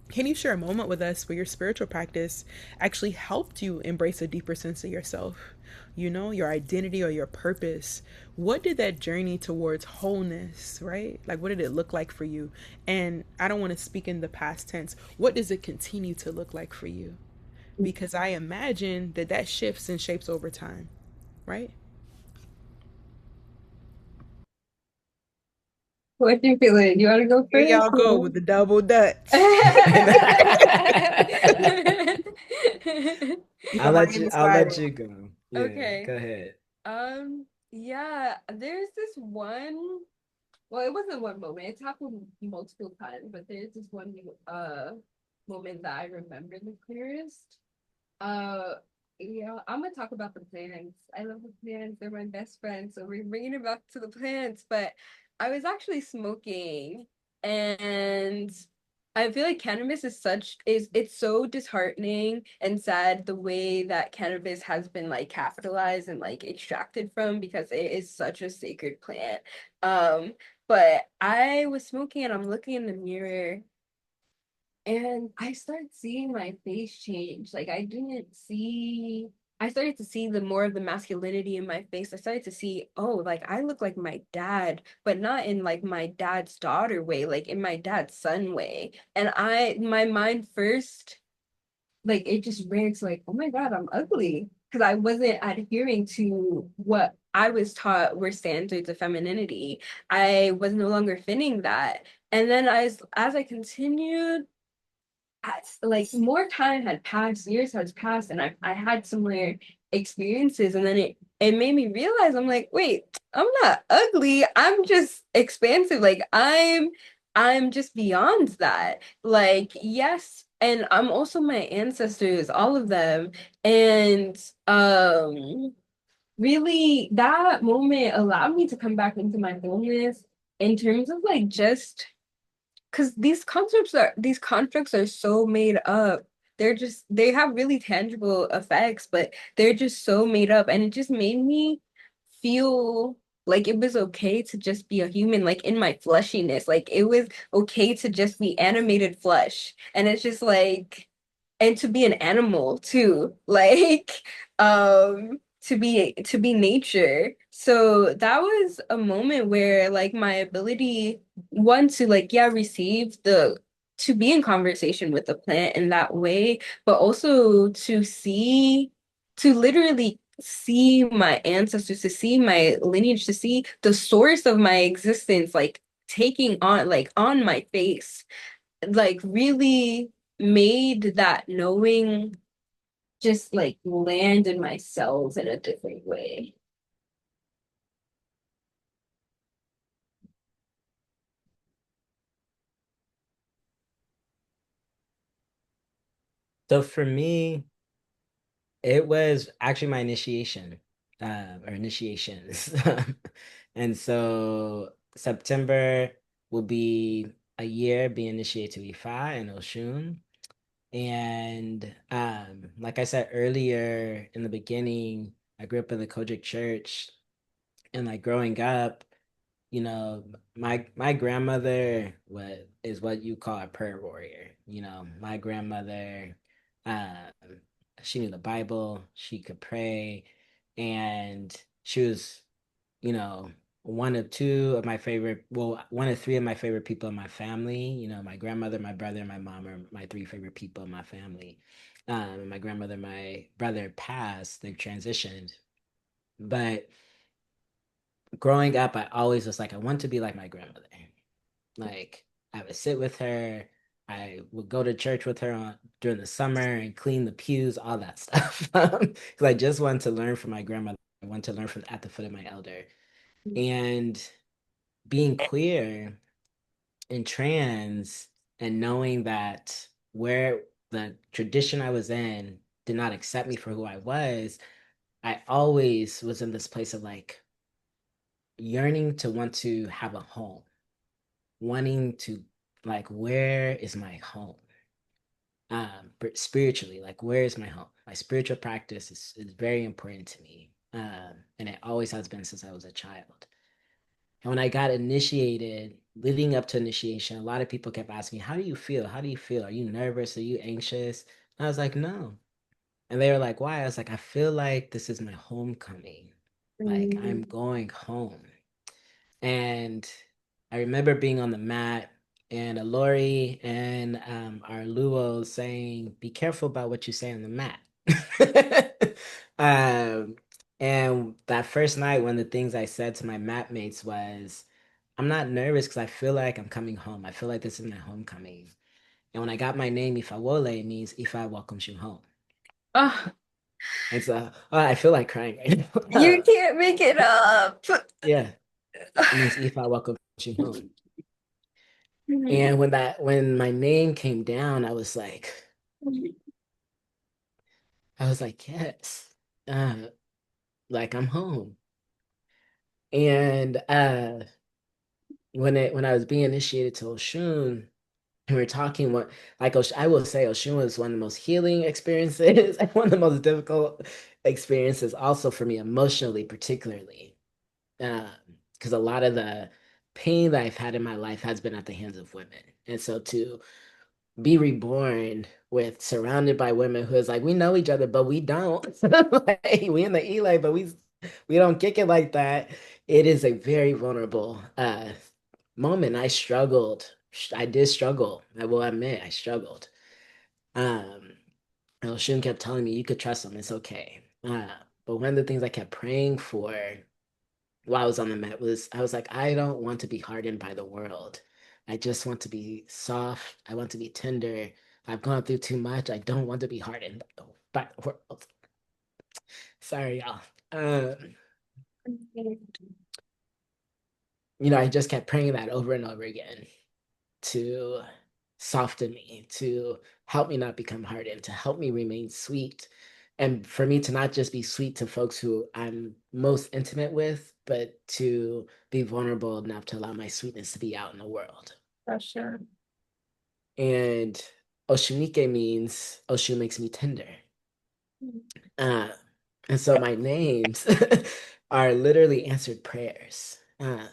can you share a moment with us where your spiritual practice actually helped you embrace a deeper sense of yourself? Your identity or your purpose. What did that journey towards wholeness, right? Like, what did it look like for you? And I don't want to speak in the past tense. What does it continue to look like for you? Because I imagine that shifts and shapes over time, right? What do you feel it? You want to go Here first? y'all go with the double dutch. If I'll I'm let you I'll inspired. let you go. Yeah, Okay. go ahead. Yeah, there's this one, well, it wasn't one moment, it's happened multiple times, but there's this one moment that I remember the clearest. Uh, I'm gonna talk about the plants. I love the plants, they're my best friends, so we're bringing it back to the plants, but I was actually smoking, and I feel like cannabis it's so disheartening and sad the way that cannabis has been like capitalized and like extracted from, because it is such a sacred plant. Um, but I was smoking and I'm looking in the mirror and I started seeing my face change. Like I started to see the more of the masculinity in my face. I started to see, oh, like I look like my dad, but not in like my dad's daughter way, like in my dad's son way. And my mind first, like it just ran to like, oh my God, I'm ugly. Because I wasn't adhering to what I was taught were standards of femininity. I was no longer fitting that. And then as I continued, as like more time had passed, years had passed, and I had similar experiences, and then it made me realize I'm like, wait, I'm not ugly. I'm just expansive. Like I'm just beyond that. Like, yes, and I'm also my ancestors, all of them. And really that moment allowed me to come back into my wholeness in terms of like just because these constructs are so made up. They have really tangible effects, but they're just so made up. And it just made me feel like it was okay to just be a human, like in my fleshiness. Like it was okay to just be animated flesh. And it's just like, and to be an animal too, like to be nature. So that was a moment where like my ability, one, to like, yeah, receive the to be in conversation with the plant in that way, but also to literally see my ancestors, to see my lineage, to see the source of my existence, like taking on, like on my face, like really made that knowing just like land in my cells in a different way. So for me, it was actually my initiation, or initiations. And so September will be a year being initiated to Ifa and Oshun. And like I said earlier in the beginning, I grew up in the Kojic church, and like growing up, you know, my grandmother is what you call a prayer warrior. My grandmother, um, she knew the Bible, she could pray, and she was, you know, one of two of my favorite, well, one of three of my favorite people in my family. My grandmother, my brother, and my mom are my three favorite people in my family. My grandmother, my brother passed, they've transitioned. But growing up, I always was like, I want to be like my grandmother. Like, I would sit with her. I would go to church with her during the summer and clean the pews, all that stuff. Because I just wanted to learn from my grandmother. I wanted to learn from at the foot of my elder. And being queer and trans and knowing that where the tradition I was in did not accept me for who I was, I always was in this place of like yearning to want to have a home, wanting to like, where is my home? But spiritually, like, where is my home? My spiritual practice is very important to me. And it always has been since I was a child. And when I got initiated, leading up to initiation, a lot of people kept asking me, how do you feel? How do you feel? Are you nervous? Are you anxious? And I was like, no. And they were like, why? I was like, I feel like this is my homecoming. Like I'm going home. And I remember being on the mat and Lori and our Luo saying, be careful about what you say on the mat. um, and that first night, one of the things I said to my mat mates was, I'm not nervous because I feel like I'm coming home. I feel like this is my homecoming. And when I got my name, Ifawole, it means Ifa welcomes you home. Oh, And so I feel like crying right you now. can't make it up. Yeah, it means Ifa welcomes you home. And when my name came down, I was like, yes, like I'm home. And when I was being initiated to Oshun, and we are talking what like I will say Oshun was one of the most healing experiences and one of the most difficult experiences also for me emotionally, particularly. Because a lot of the pain that I've had in my life has been at the hands of women. And so to be reborn with surrounded by women who is like, we know each other, but we don't. Like, we in the Eli, but we don't kick it like that. It is a very vulnerable moment. I struggled. I did struggle. I will admit I struggled. Um, and Shun kept telling me, you could trust him, it's okay. But one of the things I kept praying for while I was on the mat was I was like, I don't want to be hardened by the world. I just want to be soft. I want to be tender. I've gone through too much. I don't want to be hardened by the world. Sorry, y'all. I just kept praying that over and over again to soften me, to help me not become hardened, to help me remain sweet. And for me to not just be sweet to folks who I'm most intimate with, but to be vulnerable enough to allow my sweetness to be out in the world. For sure. And Osunike means Oshun makes me tender. And so my names are literally answered prayers. And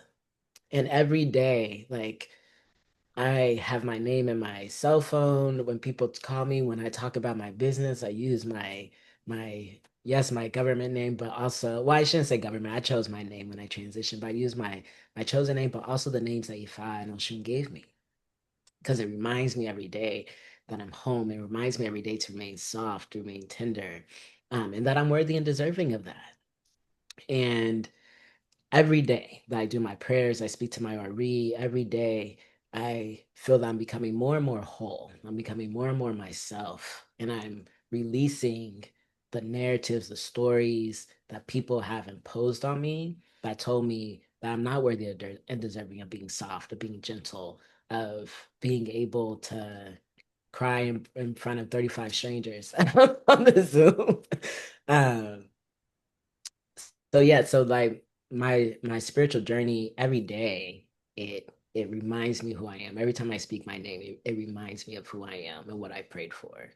every day, like I have my name in my cell phone. When people call me, when I talk about my business, I use my government name, but also, well, I shouldn't say government. I chose my name when I transitioned, but I use my chosen name, but also the names that Ifa and Oshun gave me. Because it reminds me every day that I'm home. It reminds me every day to remain soft, to remain tender, and that I'm worthy and deserving of that. And every day that I do my prayers, I speak to my RE, every day I feel that I'm becoming more and more whole. I'm becoming more and more myself. And I'm releasing the narratives, the stories that people have imposed on me that told me that I'm not worthy and deserving of being soft, of being gentle, of being able to cry in front of 35 strangers on the Zoom. Um, so yeah, so like my spiritual journey every day, it reminds me who I am. Every time I speak my name, it reminds me of who I am and what I prayed for.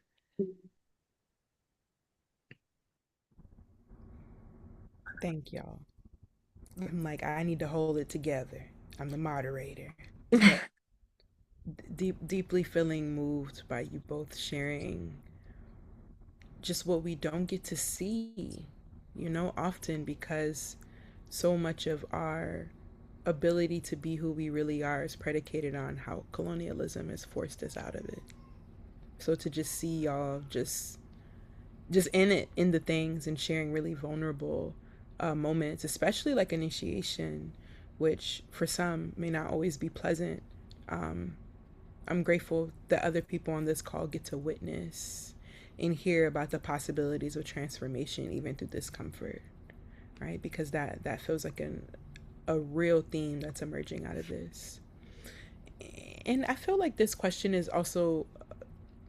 Thank y'all. I'm like, I need to hold it together. I'm the moderator. But deeply feeling moved by you both sharing just what we don't get to see, often because so much of our ability to be who we really are is predicated on how colonialism has forced us out of it. So to just see y'all just in it, in the things, and sharing really vulnerable moments, especially like initiation, which for some may not always be pleasant. um, I'm grateful that other people on this call get to witness and hear about the possibilities of transformation even through discomfort, right? Because that feels like a real theme that's emerging out of this. And I feel like this question is also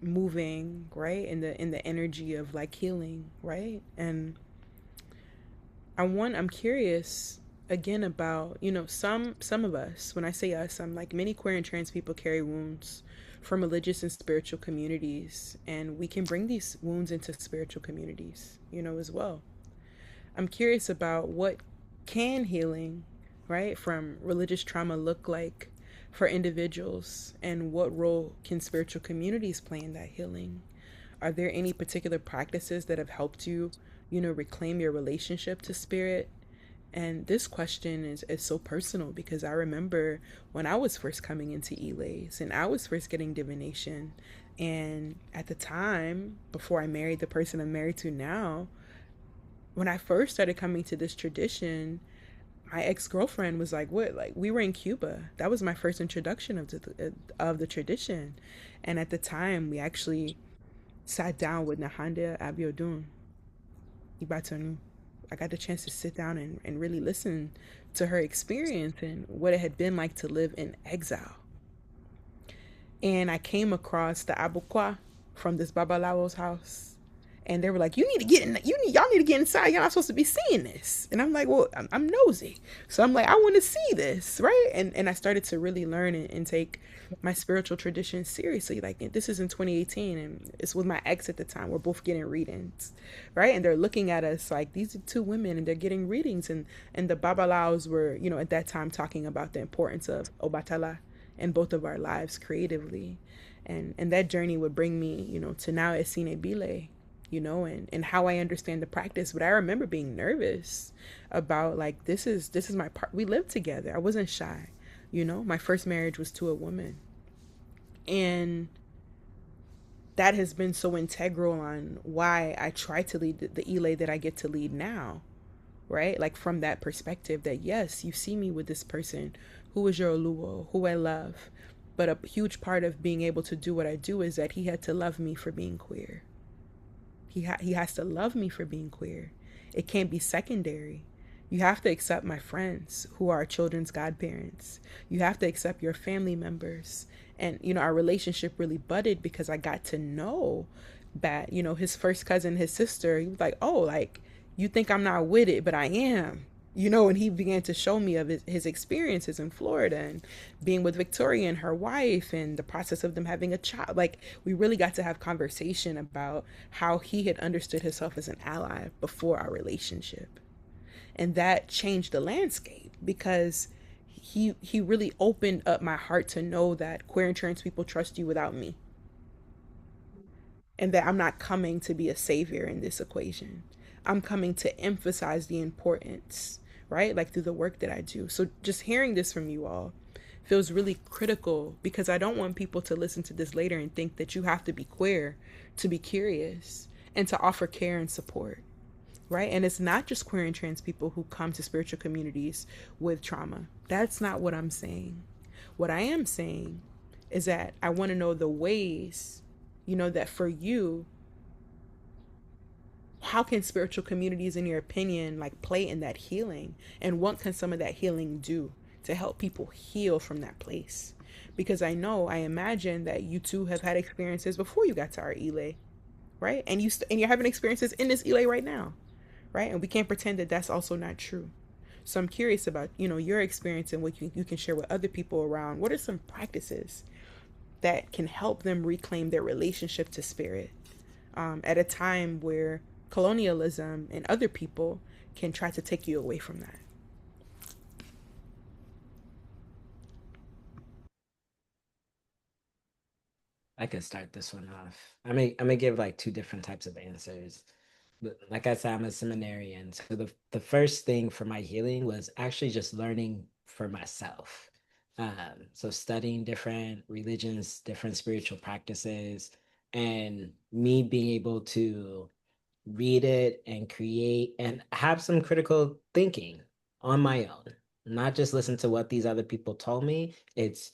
moving, right, in the energy of like healing, right? And I'm curious again about, some of us, when I say us, I'm like many queer and trans people carry wounds from religious and spiritual communities, and we can bring these wounds into spiritual communities, as well. I'm curious about what can healing, right, from religious trauma look like for individuals, and what role can spiritual communities play in that healing? Are there any particular practices that have helped you, reclaim your relationship to spirit? And this question is so personal because I remember when I was first coming into Elays and I was first getting divination. And at the time, before I married the person I'm married to now, when I first started coming to this tradition, my ex-girlfriend was like, "What? Like we were in Cuba. That was my first introduction of the tradition." And at the time, we actually sat down with Nahanda Abiodun Ibatanu. I got the chance to sit down and really listen to her experience and what it had been like to live in exile. And I came across the Abukwa from this Babalawo's house. And they were like, "You need to get in. Y'all need to get inside. You're not supposed to be seeing this." And I'm like, "Well, I'm nosy, so I'm like, I want to see this, right?" And I started to really learn and take my spiritual tradition seriously. Like this is in 2018, and it's with my ex at the time. We're both getting readings, right? And they're looking at us like these are two women, and they're getting readings. And the Babalaos were, at that time talking about the importance of Obatala in both of our lives creatively, and that journey would bring me, to now Esine Bile, and how I understand the practice. But I remember being nervous about like this is my part. We lived together. I wasn't shy. My first marriage was to a woman. And that has been so integral on why I try to lead the Elay that I get to lead now. Right? Like from that perspective that yes, you see me with this person who is your Oluo, who I love. But a huge part of being able to do what I do is that he had to love me for being queer. He has to love me for being queer. It can't be secondary. You have to accept my friends who are children's godparents. You have to accept your family members. And, our relationship really budded because I got to know that, his first cousin, his sister, he was like, "Oh, like, you think I'm not with it, but I am." And he began to show me of his experiences in Florida and being with Victoria and her wife and the process of them having a child. Like, we really got to have conversation about how he had understood himself as an ally before our relationship. And that changed the landscape because he really opened up my heart to know that queer and trans people trust you without me, and that I'm not coming to be a savior in this equation. I'm coming to emphasize the importance, right? Like through the work that I do. So just hearing this from you all feels really critical because I don't want people to listen to this later and think that you have to be queer to be curious and to offer care and support, right? And it's not just queer and trans people who come to spiritual communities with trauma. That's not what I'm saying. What I am saying is that I want to know the ways, that for you, how can spiritual communities, in your opinion, like play in that healing? And what can some of that healing do to help people heal from that place? Because I imagine that you two have had experiences before you got to our Elay, right? And you're having experiences in this Elay right now, right? And we can't pretend that that's also not true. So I'm curious about, your experience and what you can share with other people around. What are some practices that can help them reclaim their relationship to spirit at a time where colonialism and other people can try to take you away from that? I can start this one off. I may give like two different types of answers. But like I said, I'm a seminarian. So the first thing for my healing was actually just learning for myself. So studying different religions, different spiritual practices, and me being able to read it and create and have some critical thinking on my own, not just listen to what these other people told me. It's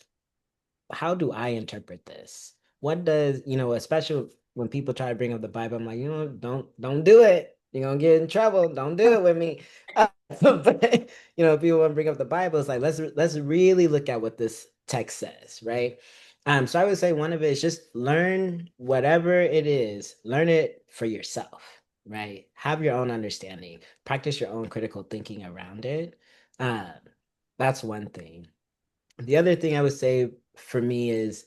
how do I interpret this? What does, especially when people try to bring up the Bible, I'm like, don't do it. You're gonna get in trouble. Don't do it with me. But people want to bring up the Bible. It's like let's really look at what this text says, right? So I would say one of it is just learn whatever it is, learn it for yourself, right? Have your own understanding, practice your own critical thinking around it. Um, that's one thing. The other thing I would say for me is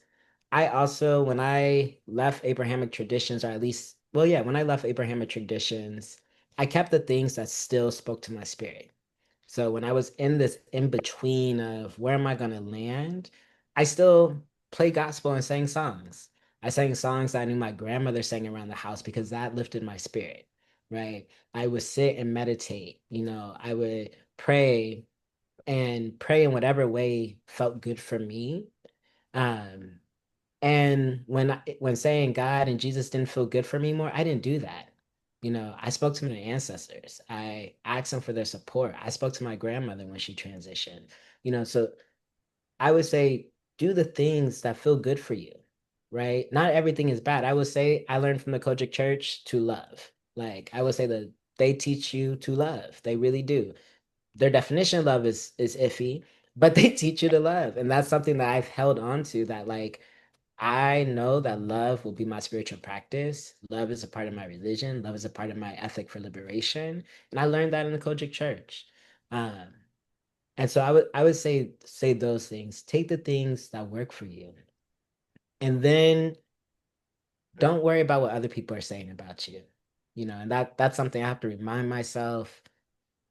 I also, when I left Abrahamic traditions, or at least, well, yeah, when I left Abrahamic traditions, I kept the things that still spoke to my spirit. So when I was in this in between of where am I going to land, I still play gospel and sang songs. I sang songs that I knew my grandmother sang around the house because that lifted my spirit, right? I would sit and meditate, I would pray and pray in whatever way felt good for me. Um, and when saying God and Jesus didn't feel good for me more, I didn't do that. I spoke to my ancestors. I asked them for their support. I spoke to my grandmother when she transitioned. So I would say do the things that feel good for you, right? Not everything is bad. I would say I learned from the Kojic Church to love. Like I would say that they teach you to love. They really do. Their definition of love is iffy, but they teach you to love. And that's something that I've held on to, that like I know that love will be my spiritual practice. Love is a part of my religion. Love is a part of my ethic for liberation. And I learned that in the Kojic Church. Um, and so I would say those things. Take the things that work for you. And then don't worry about what other people are saying about you. And that's something I have to remind myself,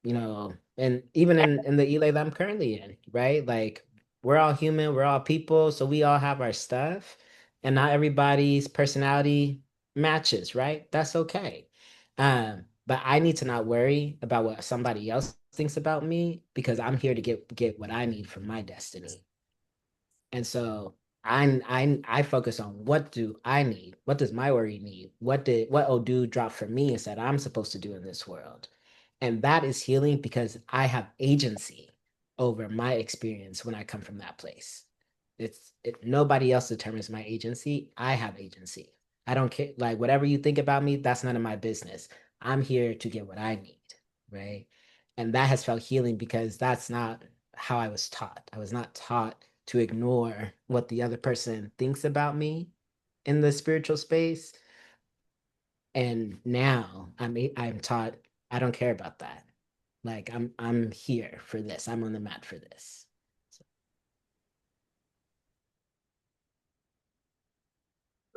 and even in the Elay that I'm currently in, right? Like we're all human, we're all people, so we all have our stuff, and not everybody's personality matches, right? That's okay. But I need to not worry about what somebody else thinks about me because I'm here to get what I need from my destiny. And so I focus on what do I need? What does my worry need? What Odu drop for me is that I'm supposed to do in this world? And that is healing because I have agency over my experience when I come from that place. Nobody else determines my agency. I have agency. I don't care. Like whatever you think about me, that's none of my business. I'm here to get what I need, right? And that has felt healing because that's not how I was taught. I was not taught to ignore what the other person thinks about me in the spiritual space. And now I'm taught I don't care about that. Like I'm here for this. I'm on the mat for this. So,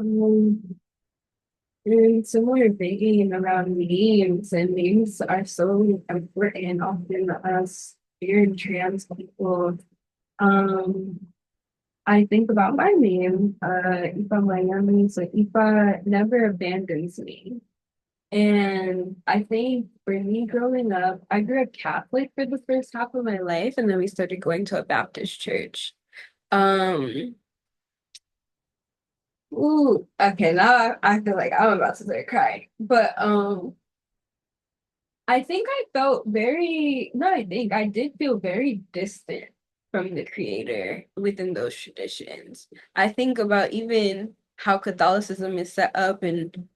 Um, and similar thinking around names, and names are so important often as queer and trans people. Um, I think about my name, Ifámáyàmì, so Ifa never abandons me. And I think for me growing up, I grew up Catholic for the first half of my life, and then we started going to a Baptist church. Um, ooh, okay, now I feel like I'm about to start crying. But I think I felt very, no, I think I did feel very distant from the creator within those traditions. I think about even how Catholicism is set up and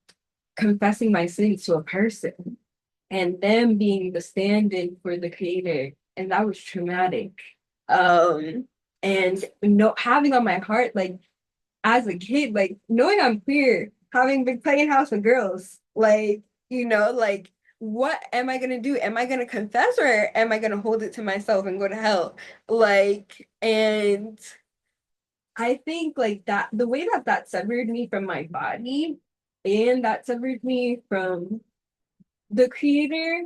confessing my sins to a person and them being the stand-in for the creator. And that was traumatic. And having on my heart, like as a kid, like knowing I'm queer, having been playing house with girls, like, like what am I gonna do? Am I gonna confess or am I gonna hold it to myself and go to hell? Like, and I think like that the way that that severed me from my body and that severed me from the creator,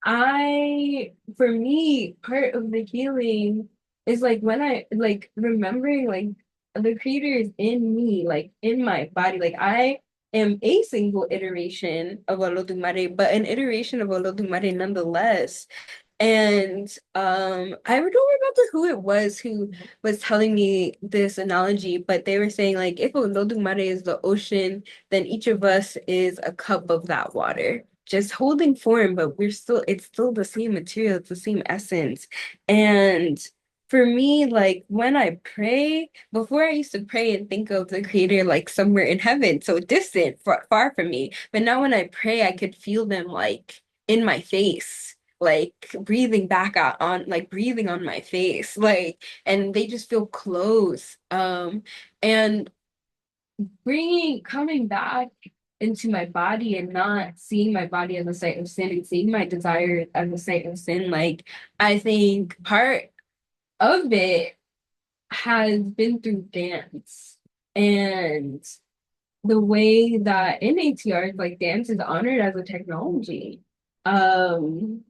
for me, part of the healing is like when I like remembering like the creator is in me, like in my body. Like I am a single iteration of Olodumare, but an iteration of Olodumare nonetheless. And I don't remember who it was who was telling me this analogy, but they were saying like if Olodumare is the ocean, then each of us is a cup of that water, just holding form, but it's still the same material, it's the same essence. And for me, like when I pray, before I used to pray and think of the creator like somewhere in heaven, so distant, far from me. But now when I pray, I could feel them like in my face like breathing back out on like breathing on my face, like, and they just feel close. And coming back into my body and not seeing my body as a site of sin and seeing my desire as a site of sin, like, I think part of it has been through dance. And the way that in ATR, like, dance is honored as a technology. Um,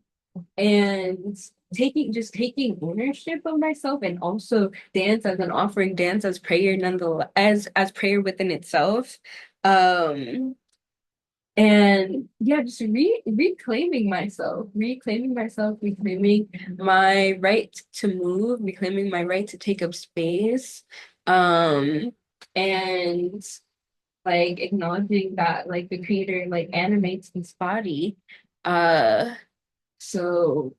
and taking ownership of myself, and also dance as an offering, dance as prayer, nonetheless, as prayer within itself. Um, and yeah, just reclaiming myself, reclaiming my right to move, reclaiming my right to take up space, and like acknowledging that like the creator like animates this body. So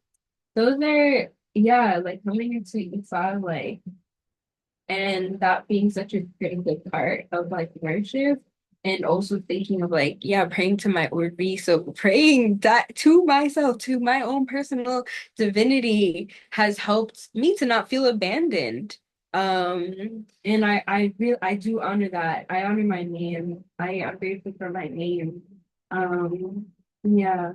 those are, yeah, like coming into Ifa, like, and that being such a critical part of like worship, and also thinking of like, yeah, praying to my Urbi. So praying that to myself, to my own personal divinity, has helped me to not feel abandoned. And I do honor that. I honor my name. I am grateful for my name. Um, yeah.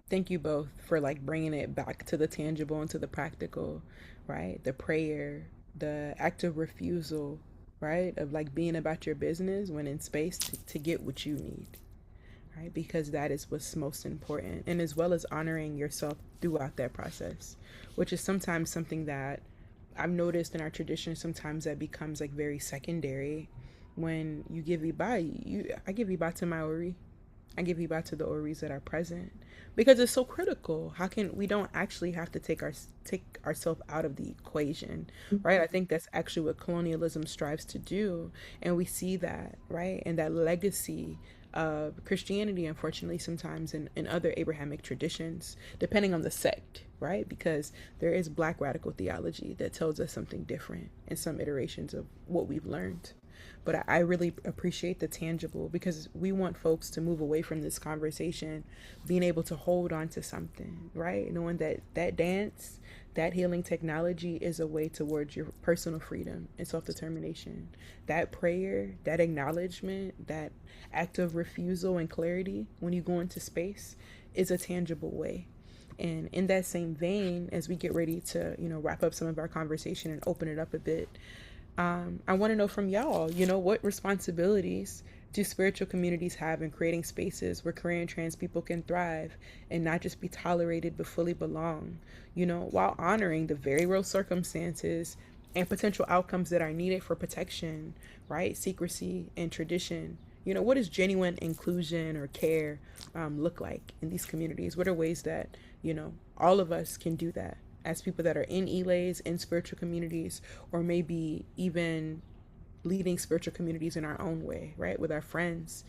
Thank you both for like bringing it back to the tangible and to the practical, right? The prayer, the active refusal, right? Of like being about your business when in space to get what you need, right? Because that is what's most important. And as well as honoring yourself throughout that process, which is sometimes something that I've noticed in our tradition, sometimes that becomes like very secondary. When you give Iba, I give Iba to my Ori. I give Iba to the Oris that are present because it's so critical. How can we don't actually have to take ourselves out of the equation, right? I think that's actually what colonialism strives to do, and we see that, right? And that legacy of Christianity, unfortunately, sometimes in other Abrahamic traditions, depending on the sect, right? Because there is Black radical theology that tells us something different in some iterations of what we've learned. But I really appreciate the tangible because we want folks to move away from this conversation, being able to hold on to something, right? Knowing that that dance, that healing technology is a way towards your personal freedom and self determination. That prayer, that acknowledgement, that act of refusal and clarity when you go into space is a tangible way. And in that same vein, as we get ready to, wrap up some of our conversation and open it up a bit, I want to know from y'all, what responsibilities do spiritual communities have in creating spaces where queer and trans people can thrive and not just be tolerated but fully belong, while honoring the very real circumstances and potential outcomes that are needed for protection, right? Secrecy and tradition. What does genuine inclusion or care look like in these communities? What are ways that, all of us can do that as people that are in elays, in spiritual communities, or maybe even leading spiritual communities in our own way, right? With our friends.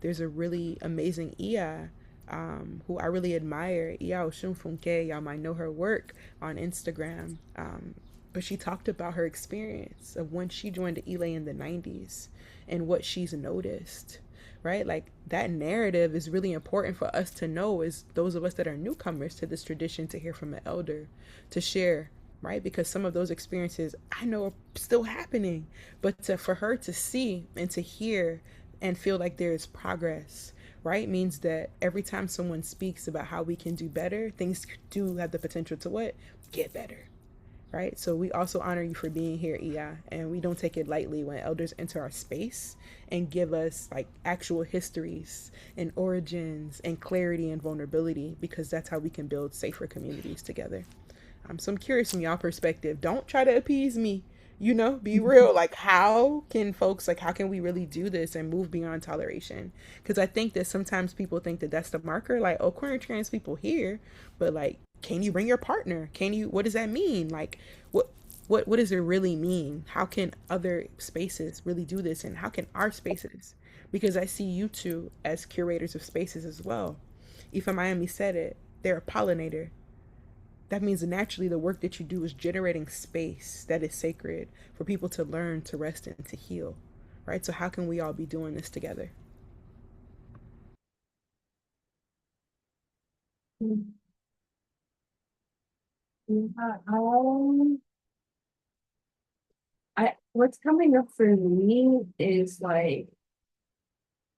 There's a really amazing Iya who I really admire, Iya Osunike. Y'all might know her work on Instagram. But she talked about her experience of when she joined the Elay in the 90s and what she's noticed, right? Like that narrative is really important for us to know, as those of us that are newcomers to this tradition, to hear from an elder, to share, right? Because some of those experiences I know are still happening, but for her to see and to hear and feel like there is progress, right, means that every time someone speaks about how we can do better, things do have the potential to what? Get better. Right? So we also honor you for being here, Iya, and we don't take it lightly when elders enter our space and give us like actual histories and origins and clarity and vulnerability, because that's how we can build safer communities together. So I'm curious from y'all perspective. Don't try to appease me. Be real. Like, how can we really do this and move beyond toleration? Because I think that sometimes people think that that's the marker. Like, oh, queer and trans people here, but like, can you bring your partner? What does that mean? Like, what does it really mean? How can other spaces really do this? And how can our spaces? Because I see you two as curators of spaces as well. Ifámáyàmì said it. They're a pollinator. That means naturally the work that you do is generating space that is sacred for people to learn, to rest, and to heal, right? So how can we all be doing this together? Yeah, what's coming up for me is like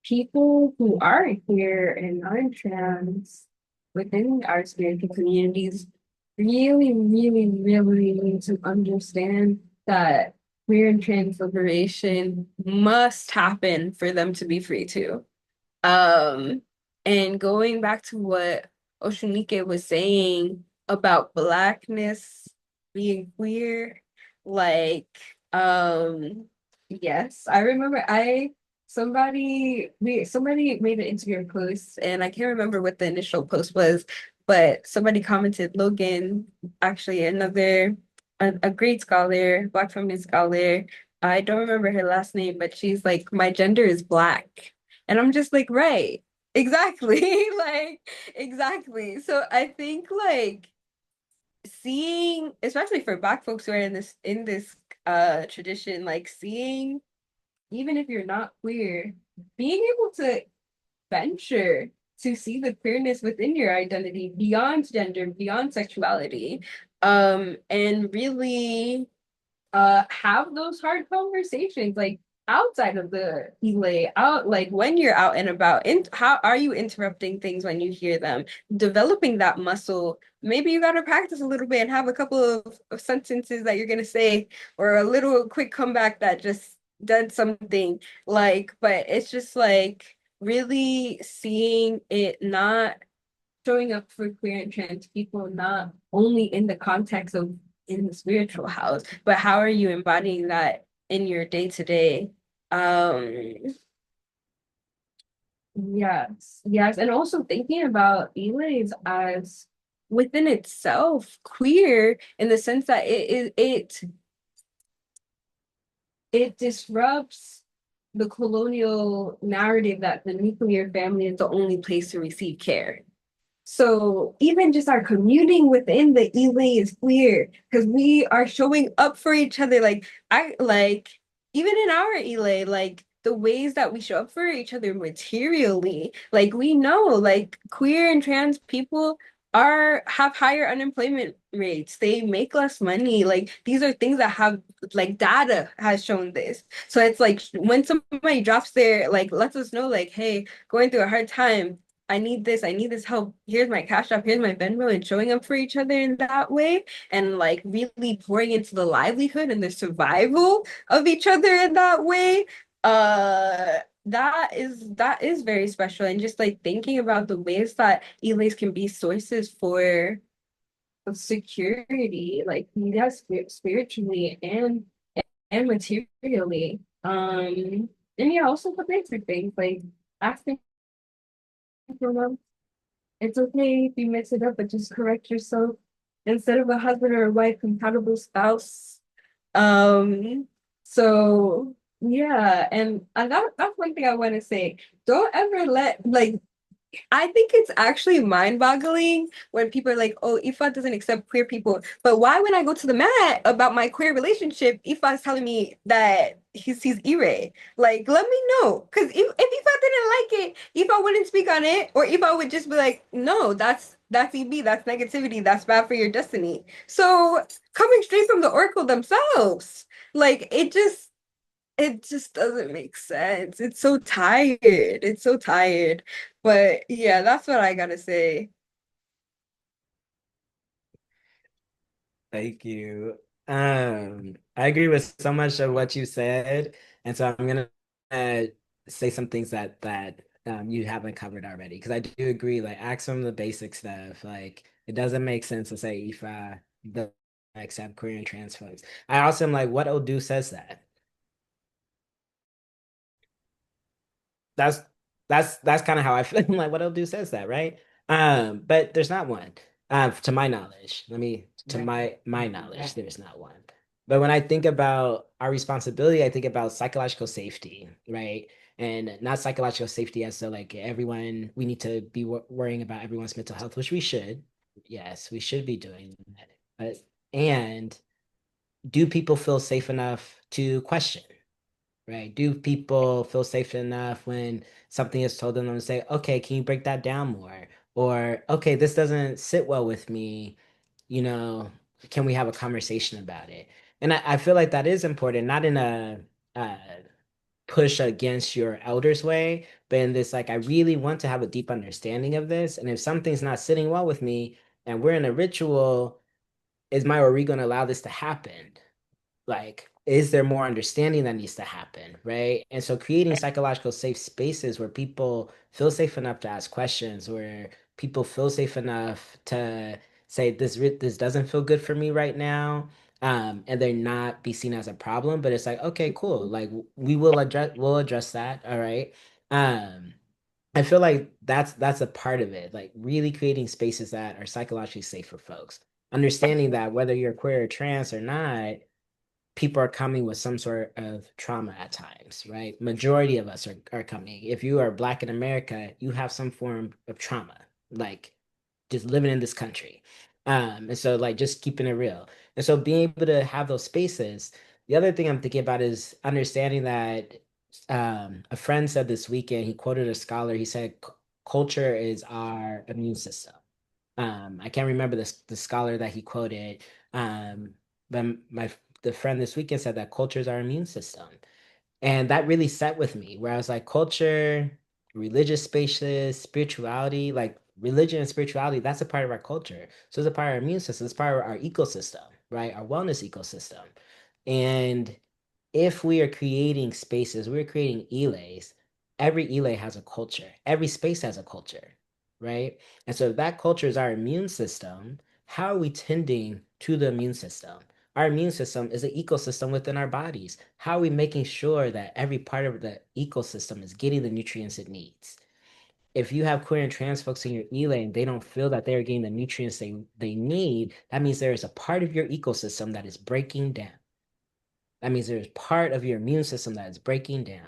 people who aren't queer and aren't trans within our spiritual communities really, really, really need to understand that queer and trans liberation must happen for them to be free too. Um, and going back to what Osunike was saying about Blackness being queer, like, yes, I remember somebody made an Instagram post, and I can't remember what the initial post was, but somebody commented, Logan, actually a great scholar, Black feminist scholar. I don't remember her last name, but she's like, my gender is Black. And I'm just like, right, exactly. Like, exactly. So I think like seeing, especially for Black folks who are in this tradition, like seeing, even if you're not queer, being able to venture to see the queerness within your identity beyond gender, beyond sexuality, and really have those hard conversations like outside of the relay, out like when you're out and about, and how are you interrupting things when you hear them, developing that muscle. Maybe you got to practice a little bit and have a couple of sentences that you're going to say, or a little quick comeback that just did something, like, but it's just like really seeing it, not showing up for queer and trans people, not only in the context of in the spiritual house, but how are you embodying that in your day to day? Yes, yes, and also thinking about Eli's as within itself queer in the sense that it disrupts the colonial narrative that the nuclear family is the only place to receive care. So even just our commuting within the Elay is queer because we are showing up for each other. Like I like even in our Elay, like the ways that we show up for each other materially, like we know like queer and trans people have higher unemployment rates. They make less money. Like these are things that have like data has shown this. So it's like when somebody drops their like lets us know like, hey, going through a hard time, I need this help. Here's my Cash App, here's my Venmo, and showing up for each other in that way, and like really pouring into the livelihood and the survival of each other in that way. That is very special. And just like thinking about the ways that Elays can be sources for security, like yes, spiritually and materially. And yeah, also the basic things like asking for love. It's okay if you mix it up, but just correct yourself. Instead of a husband or a wife, compatible spouse. Um, so yeah, and that's one thing I want to say. Don't ever let like I think it's actually mind-boggling when people are like, "Oh, Ifa doesn't accept queer people." But why, when I go to the mat about my queer relationship, Ifa is telling me that he sees ire? Like, let me know, because if Ifa didn't like it, Ifa wouldn't speak on it, or Ifa would just be like, "No, that's EB, that's negativity, that's bad for your destiny." So coming straight from the Oracle themselves, like it just doesn't make sense. It's so tired. It's so tired. But yeah, that's what I gotta say. Thank you. I agree with so much of what you said, and so I'm gonna uh, say some things that you haven't covered already. Because I do agree, like ask some of the basic stuff. Like it doesn't make sense to say Ifa doesn't accept queer and trans folks. I also am like, what Odu says that? That's that's kind of how I feel. I'm like, what Odu says that, right? But there's not one. To my knowledge, to my knowledge, there's not one. But when I think about our responsibility, I think about psychological safety, right? And not psychological safety as so like everyone, we need to be worrying about everyone's mental health, which we should. Yes, we should be doing that. But and do people feel safe enough to question? Right? Do people feel safe enough when something is told them and say, okay, can you break that down more? or okay, this doesn't sit well with me, you know, can we have a conversation about it? And I feel like that is important, not in a push against your elders way, but in this, like, I really want to have a deep understanding of this. And if something's not sitting well with me and we're in a ritual, are we going to allow this to happen? Like, is there more understanding that needs to happen, right? And so creating psychological safe spaces where people feel safe enough to ask questions, where people feel safe enough to say this doesn't feel good for me right now, and they're not be seen as a problem, but it's like, okay, cool, like we'll address that, all right. um I feel like that's a part of it, like really creating spaces that are psychologically safe for folks, understanding that whether you're queer or trans or not, people are coming with some sort of trauma at times, right? Majority of us are coming. If you are Black in America, you have some form of trauma, like just living in this country. And so like just keeping it real. And so being able to have those spaces. The other thing I'm thinking about is understanding that a friend said this weekend, he quoted a scholar, he said, culture is our immune system. I can't remember the scholar that he quoted, but the friend this weekend said that culture is our immune system. And that really set with me, where I was like, culture, religious spaces, spirituality, like religion and spirituality, that's a part of our culture. So it's a part of our immune system, it's part of our ecosystem, right? Our wellness ecosystem. And if we are creating spaces, we're creating elays, every elay has a culture, every space has a culture, right? And so if that culture is our immune system, how are we tending to the immune system? Our immune system is an ecosystem within our bodies. How are we making sure that every part of the ecosystem is getting the nutrients it needs? If you have queer and trans folks in your elay and they don't feel that they're getting the nutrients they need, that means there is a part of your ecosystem that is breaking down. That means there's part of your immune system that is breaking down.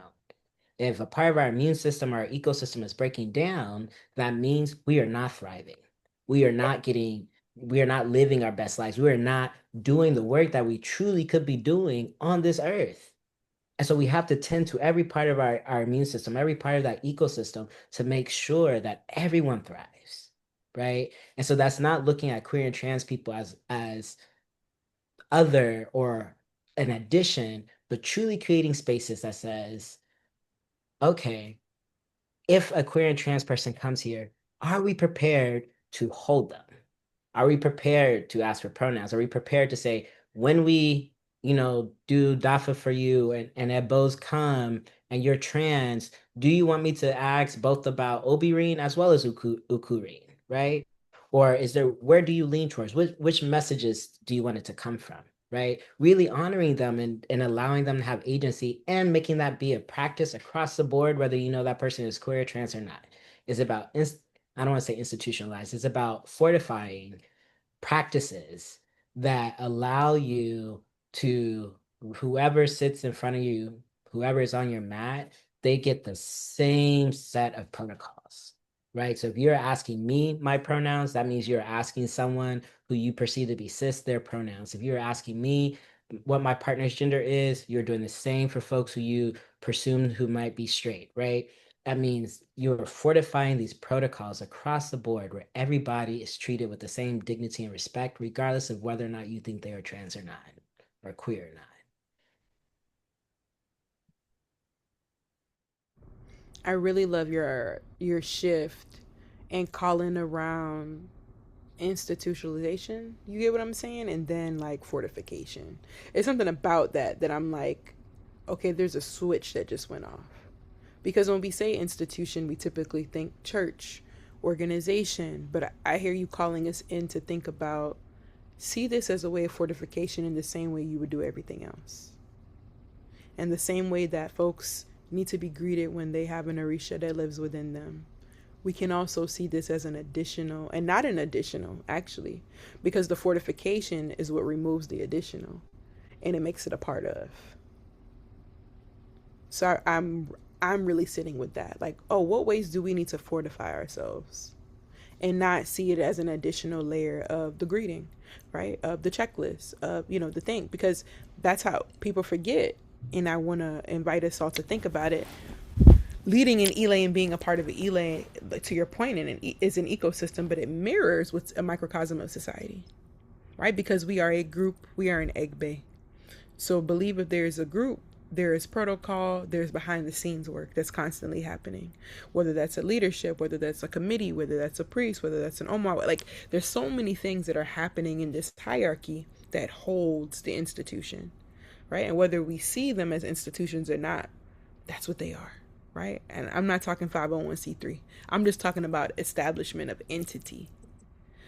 If a part of our immune system, our ecosystem is breaking down, that means we are not thriving. We are not getting, we are not living our best lives. We are not doing the work that we truly could be doing on this earth. And so we have to tend to every part of our immune system, every part of that ecosystem to make sure that everyone thrives. Right. And so that's not looking at queer and trans people as other or an addition, but truly creating spaces that says, okay, if a queer and trans person comes here, are we prepared to hold them? Are we prepared to ask for pronouns? Are we prepared to say, when we, do DAFA for you and EBOs come and you're trans, do you want me to ask both about Obi-Rin as well as Ukurin, right? Or where do you lean towards? Which messages do you want it to come from, right? Really honoring them and allowing them to have agency and making that be a practice across the board, whether you know that person is queer, trans, or not. Is about, I don't want to say institutionalized, it's about fortifying practices that allow you to, whoever sits in front of you, whoever is on your mat, they get the same set of protocols, right? So if you're asking me my pronouns, that means you're asking someone who you perceive to be cis their pronouns. If you're asking me what my partner's gender is, you're doing the same for folks who you presume who might be straight, right? That means you're fortifying these protocols across the board where everybody is treated with the same dignity and respect, regardless of whether or not you think they are trans or not, or queer or not. I really love your shift and calling around institutionalization. You get what I'm saying? And then like fortification. It's something about that I'm like, okay, there's a switch that just went off. Because when we say institution, we typically think church, organization, but I hear you calling us in to think about, see this as a way of fortification in the same way you would do everything else. And the same way that folks need to be greeted when they have an Orisha that lives within them. We can also see this as an additional, and not an additional, actually, because the fortification is what removes the additional and it makes it a part of. So I'm really sitting with that. Like, oh, what ways do we need to fortify ourselves? And not see it as an additional layer of the greeting, right? Of the checklist, of, the thing, because that's how people forget. And I want to invite us all to think about it. leading an elay and being a part of an elay, to your point, is an ecosystem, but it mirrors what's a microcosm of society, right? Because we are a group, we are an egg bay. So believe if there's a group, there is protocol, there's behind the scenes work that's constantly happening. Whether that's a leadership, whether that's a committee, whether that's a priest, whether that's an omar, like there's so many things that are happening in this hierarchy that holds the institution, right? And whether we see them as institutions or not, that's what they are, right? And I'm not talking 501c3. I'm just talking about establishment of entity.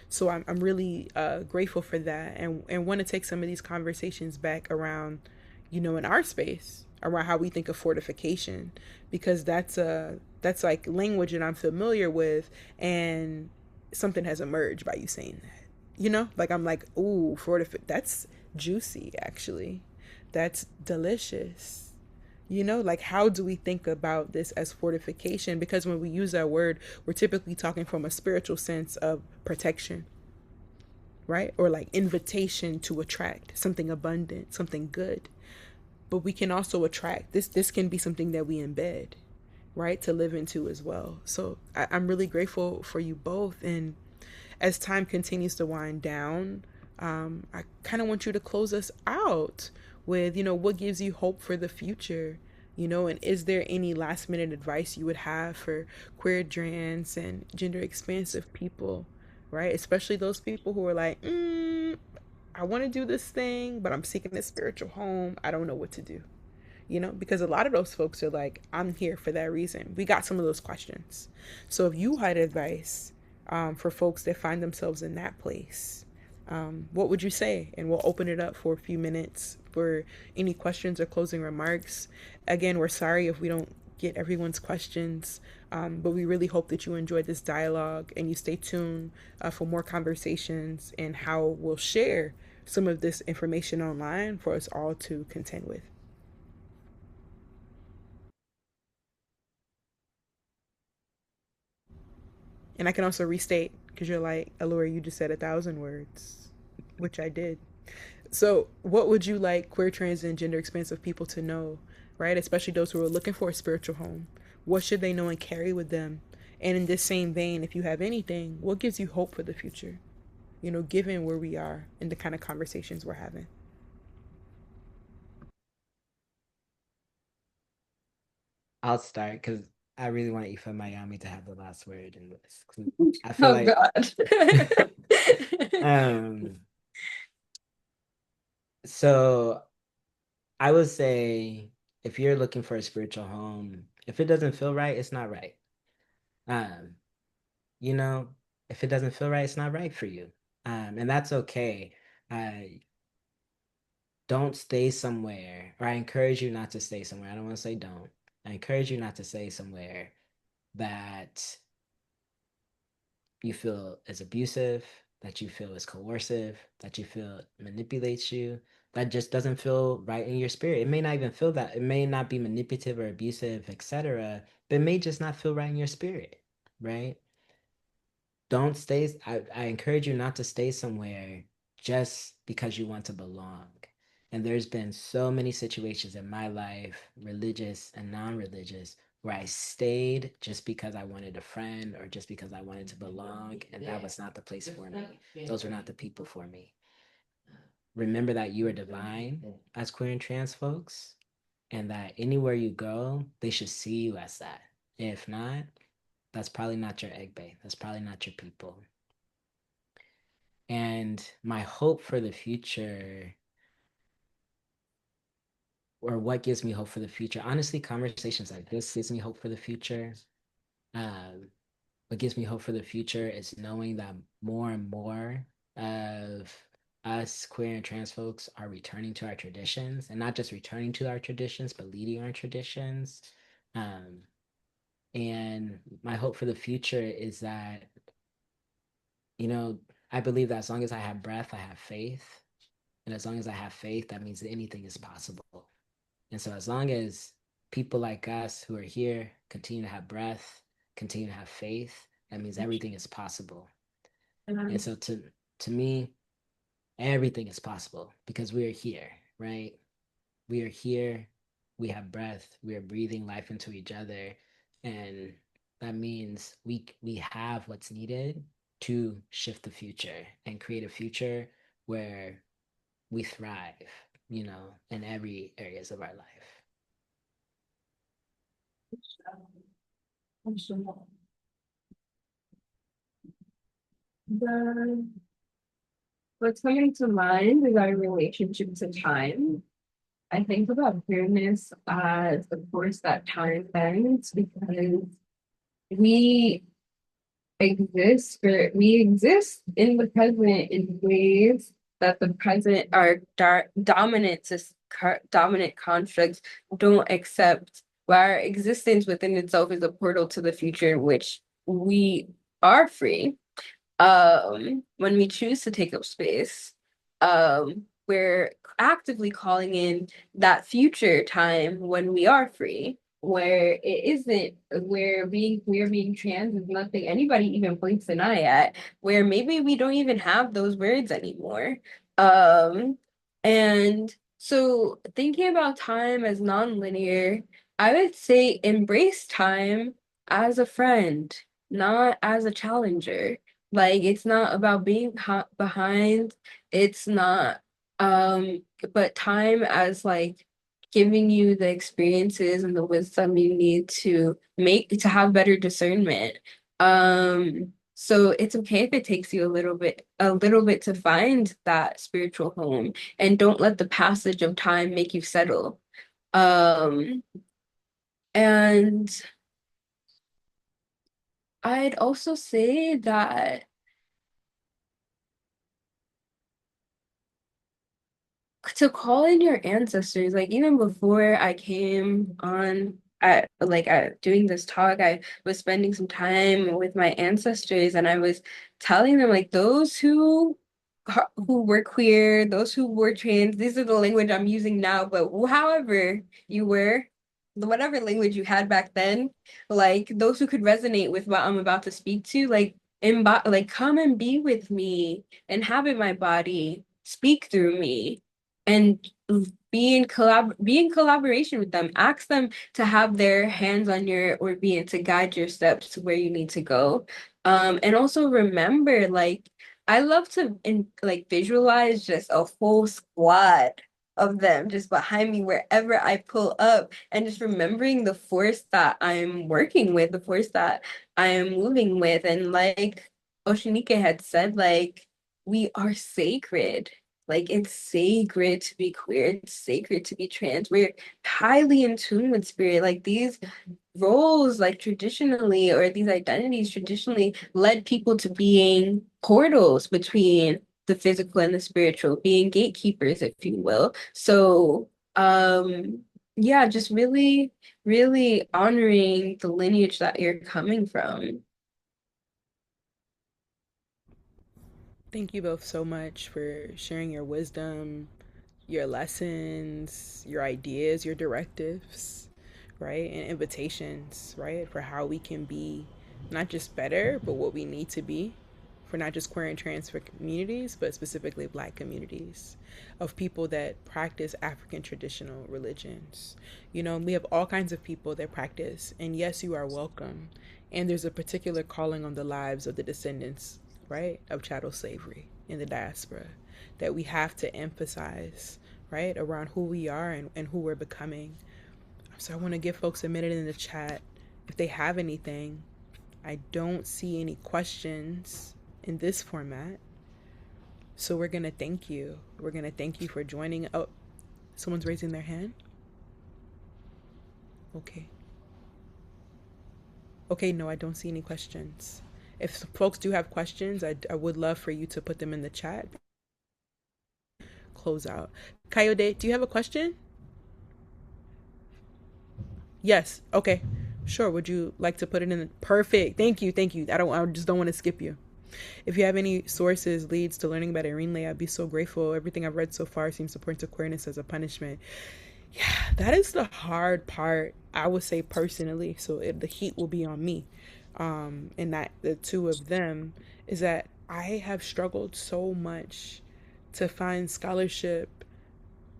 So I'm really grateful for that, and want to take some of these conversations back around, in our space, around how we think of fortification, because that's like language that I'm familiar with, and something has emerged by you saying that. Like I'm like, ooh, that's juicy actually. That's delicious. Like how do we think about this as fortification? Because when we use that word, we're typically talking from a spiritual sense of protection, right? Or like invitation to attract something abundant, something good. But we can also attract this can be something that we embed, right? To live into as well. So I'm really grateful for you both. And as time continues to wind down, I kind of want you to close us out with, what gives you hope for the future, and is there any last minute advice you would have for queer, trans, and gender expansive people, right? Especially those people who are like, I want to do this thing, but I'm seeking a spiritual home. I don't know what to do, because a lot of those folks are like, I'm here for that reason. We got some of those questions. So if you had advice for folks that find themselves in that place, what would you say? And we'll open it up for a few minutes for any questions or closing remarks. Again, we're sorry if we don't get everyone's questions, but we really hope that you enjoyed this dialogue and you stay tuned for more conversations and how we'll share some of this information online for us all to contend with. And I can also restate, because you're like, Allura, you just said 1,000 words, which I did. So, what would you like queer, trans, and gender expansive people to know, right? Especially those who are looking for a spiritual home. What should they know and carry with them? And in this same vein, if you have anything, what gives you hope for the future? Given where we are and the kind of conversations we're having. I'll start because I really want Ifámáyàmì to have the last word in this. I feel Oh like God. um so I would say if you're looking for a spiritual home, if it doesn't feel right, it's not right. Um, you know, if it doesn't feel right, it's not right for you. And that's okay. Don't stay somewhere, or I encourage you not to stay somewhere. I don't want to say don't. I encourage you not to stay somewhere that you feel is abusive, that you feel is coercive, that you feel manipulates you, that just doesn't feel right in your spirit. It may not even feel that. It may not be manipulative or abusive, etc., but it may just not feel right in your spirit, right? Don't stay. I encourage you not to stay somewhere just because you want to belong. And there's been so many situations in my life, religious and non-religious, where I stayed just because I wanted a friend or just because I wanted to belong, and that was not the place for me. Those were not the people for me. Remember that you are divine as queer and trans folks, and that anywhere you go, they should see you as that. If not, that's probably not your egg bay. That's probably not your people. And my hope for the future, or what gives me hope for the future, honestly, conversations like this gives me hope for the future. What gives me hope for the future is knowing that more and more of us queer and trans folks are returning to our traditions, and not just returning to our traditions, but leading our traditions. Um, and my hope for the future is that, I believe that as long as I have breath, I have faith. And as long as I have faith, that means that anything is possible. And so as long as people like us who are here continue to have breath, continue to have faith, that means everything is possible. And so to me, everything is possible because we are here, right? We are here, we have breath, we are breathing life into each other. And that means we have what's needed to shift the future and create a future where we thrive, in every areas of our life. What's coming to mind is our relationship to time. I think about fairness as the force that time bends because we we exist in the present in ways that the present our dominant constructs don't accept, while our existence within itself is a portal to the future in which we are free. When we choose to take up space, we're actively calling in that future time when we are free, where it isn't where being queer, being trans is nothing anybody even blinks an eye at, where maybe we don't even have those words anymore. And so thinking about time as non-linear, I would say embrace time as a friend, not as a challenger. Like it's not about being behind. It's not but time as like giving you the experiences and the wisdom you need to have better discernment. So it's okay if it takes you a little bit to find that spiritual home, and don't let the passage of time make you settle. Um and I'd also say that to call in your ancestors, like even before I came on at doing this talk, I was spending some time with my ancestors, and I was telling them like those who were queer, those who were trans, these are the language I'm using now, but however you were, whatever language you had back then, like those who could resonate with what I'm about to speak to, like come and be with me, inhabit my body, speak through me, and be in collaboration with them. Ask them to have their hands on your or be to guide your steps to where you need to go. And also remember, like I love to visualize just a whole squad of them just behind me wherever I pull up, and just remembering the force that I'm working with, the force that I am moving with. And like Osunike had said, like we are sacred. Like it's sacred to be queer, it's sacred to be trans. We're highly in tune with spirit. Like these roles, like traditionally, or these identities traditionally led people to being portals between the physical and the spiritual, being gatekeepers, if you will. So, yeah, just really, really honoring the lineage that you're coming from. Thank you both so much for sharing your wisdom, your lessons, your ideas, your directives, right? And invitations, right? For how we can be not just better, but what we need to be for not just queer and trans communities, but specifically Black communities of people that practice African traditional religions. We have all kinds of people that practice, and yes, you are welcome. And there's a particular calling on the lives of the descendants, right, of chattel slavery in the diaspora that we have to emphasize, right, around who we are and who we're becoming. So I want to give folks a minute in the chat if they have anything. I don't see any questions in this format. So we're going to thank you. We're going to thank you for joining. Oh, someone's raising their hand. Okay. Okay, no, I don't see any questions. If folks do have questions, I would love for you to put them in the chat. Close out. Coyote, do you have a question? Yes. Okay. Sure. Would you like to put it in? Perfect. Thank you. Thank you. I just don't want to skip you. If you have any sources, leads to learning about Irinle, I'd be so grateful. Everything I've read so far seems to point to queerness as a punishment. Yeah, that is the hard part, I would say personally. So the heat will be on me. And that the two of them is that I have struggled so much to find scholarship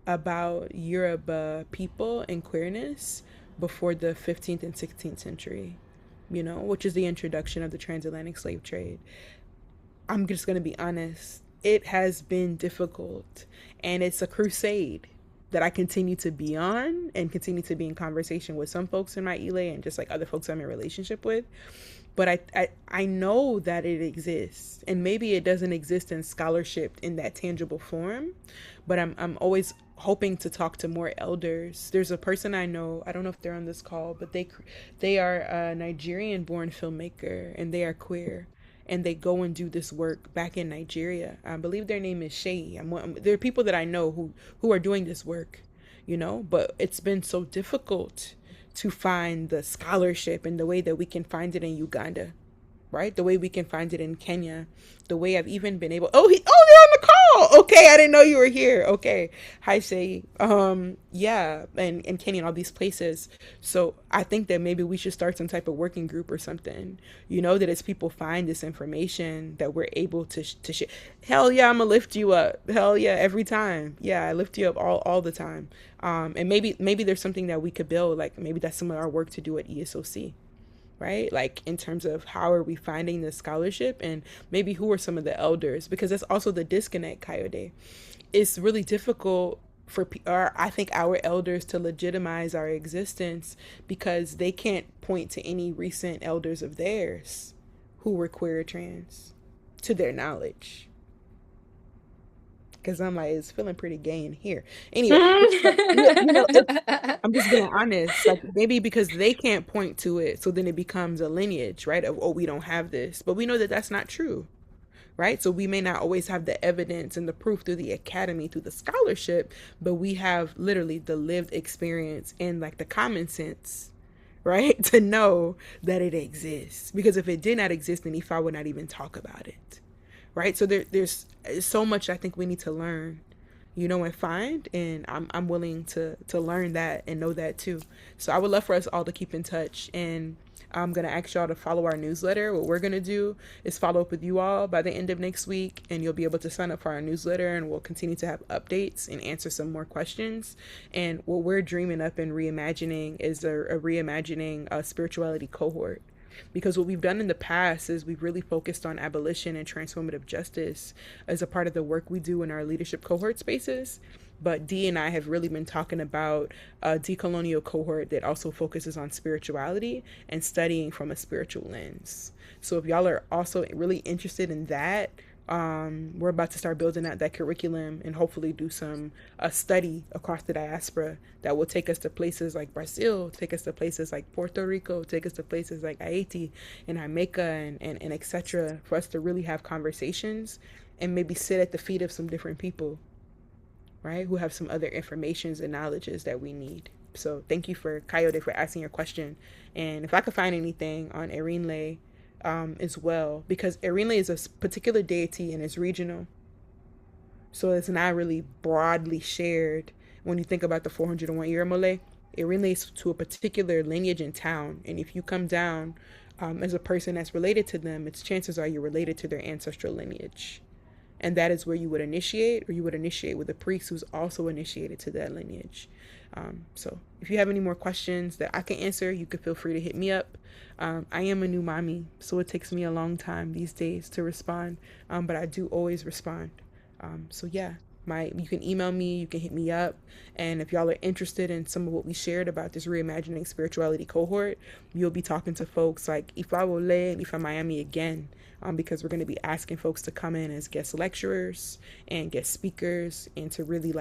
about Yoruba people and queerness before the 15th and 16th century, which is the introduction of the transatlantic slave trade. I'm just going to be honest. It has been difficult, and it's a crusade that I continue to be on and continue to be in conversation with some folks in my ELA and just like other folks I'm in relationship with. But I know that it exists, and maybe it doesn't exist in scholarship in that tangible form, but I'm always hoping to talk to more elders. There's a person I know, I don't know if they're on this call, but they are a Nigerian born filmmaker, and they are queer, and they go and do this work back in Nigeria. I believe their name is Shay. There are people that I know who are doing this work, but it's been so difficult to find the scholarship in the way that we can find it in Uganda, right? The way we can find it in Kenya, the way I've even been able. They're on the call. Okay, I didn't know you were here. Okay, hi Shay. Yeah, and Kenya and all these places. So I think that maybe we should start some type of working group or something. That as people find this information, that we're able to share. Hell yeah, I'm gonna lift you up. Hell yeah, every time. Yeah, I lift you up all the time. And maybe there's something that we could build. Like maybe that's some of our work to do at ESOC. Right? Like in terms of how are we finding the scholarship, and maybe who are some of the elders, because that's also the disconnect, Coyote. It's really difficult for I think our elders to legitimize our existence because they can't point to any recent elders of theirs who were queer or trans to their knowledge. Because I'm like, it's feeling pretty gay in here. Anyway, I'm just being honest. Like maybe because they can't point to it, so then it becomes a lineage, right? Of, oh, we don't have this, but we know that that's not true, right? So we may not always have the evidence and the proof through the academy, through the scholarship, but we have literally the lived experience and like the common sense, right, to know that it exists. Because if it did not exist, then Ifa would not even talk about it, right? So there's so much I think we need to learn, and find, and I'm willing to learn that and know that too. So I would love for us all to keep in touch, and I'm gonna ask y'all to follow our newsletter. What we're gonna do is follow up with you all by the end of next week, and you'll be able to sign up for our newsletter, and we'll continue to have updates and answer some more questions. And what we're dreaming up in Reimagining is a Reimagining spirituality cohort. Because what we've done in the past is we've really focused on abolition and transformative justice as a part of the work we do in our leadership cohort spaces. But Dee and I have really been talking about a decolonial cohort that also focuses on spirituality and studying from a spiritual lens. So if y'all are also really interested in that, we're about to start building out that curriculum and hopefully do a study across the diaspora that will take us to places like Brazil, take us to places like Puerto Rico, take us to places like Haiti and Jamaica and etc. for us to really have conversations and maybe sit at the feet of some different people, right, who have some other informations and knowledges that we need. So thank you for Coyote for asking your question. And if I could find anything on Erinle as well, because Erinle is a particular deity and it's regional. So it's not really broadly shared when you think about the 401 Iramole. Erinle is to a particular lineage in town. And if you come down as a person that's related to them, it's chances are you're related to their ancestral lineage. And that is where you would initiate, or you would initiate with a priest who's also initiated to that lineage. So if you have any more questions that I can answer, you can feel free to hit me up. I am a new mommy, so it takes me a long time these days to respond, but I do always respond. So yeah, you can email me, you can hit me up, and if y'all are interested in some of what we shared about this Reimagining Spirituality cohort, you'll be talking to folks like Ifawole and Ifámáyàmì again, because we're going to be asking folks to come in as guest lecturers and guest speakers and to really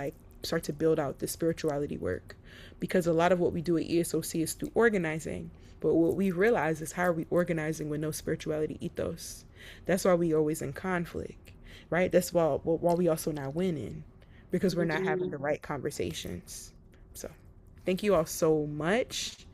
start to build out the spirituality work, because a lot of what we do at ESOC is through organizing, but what we realize is how are we organizing with no spirituality ethos? That's why we always in conflict, right? That's why we also not winning, because we're not having the right conversations. So thank you all so much.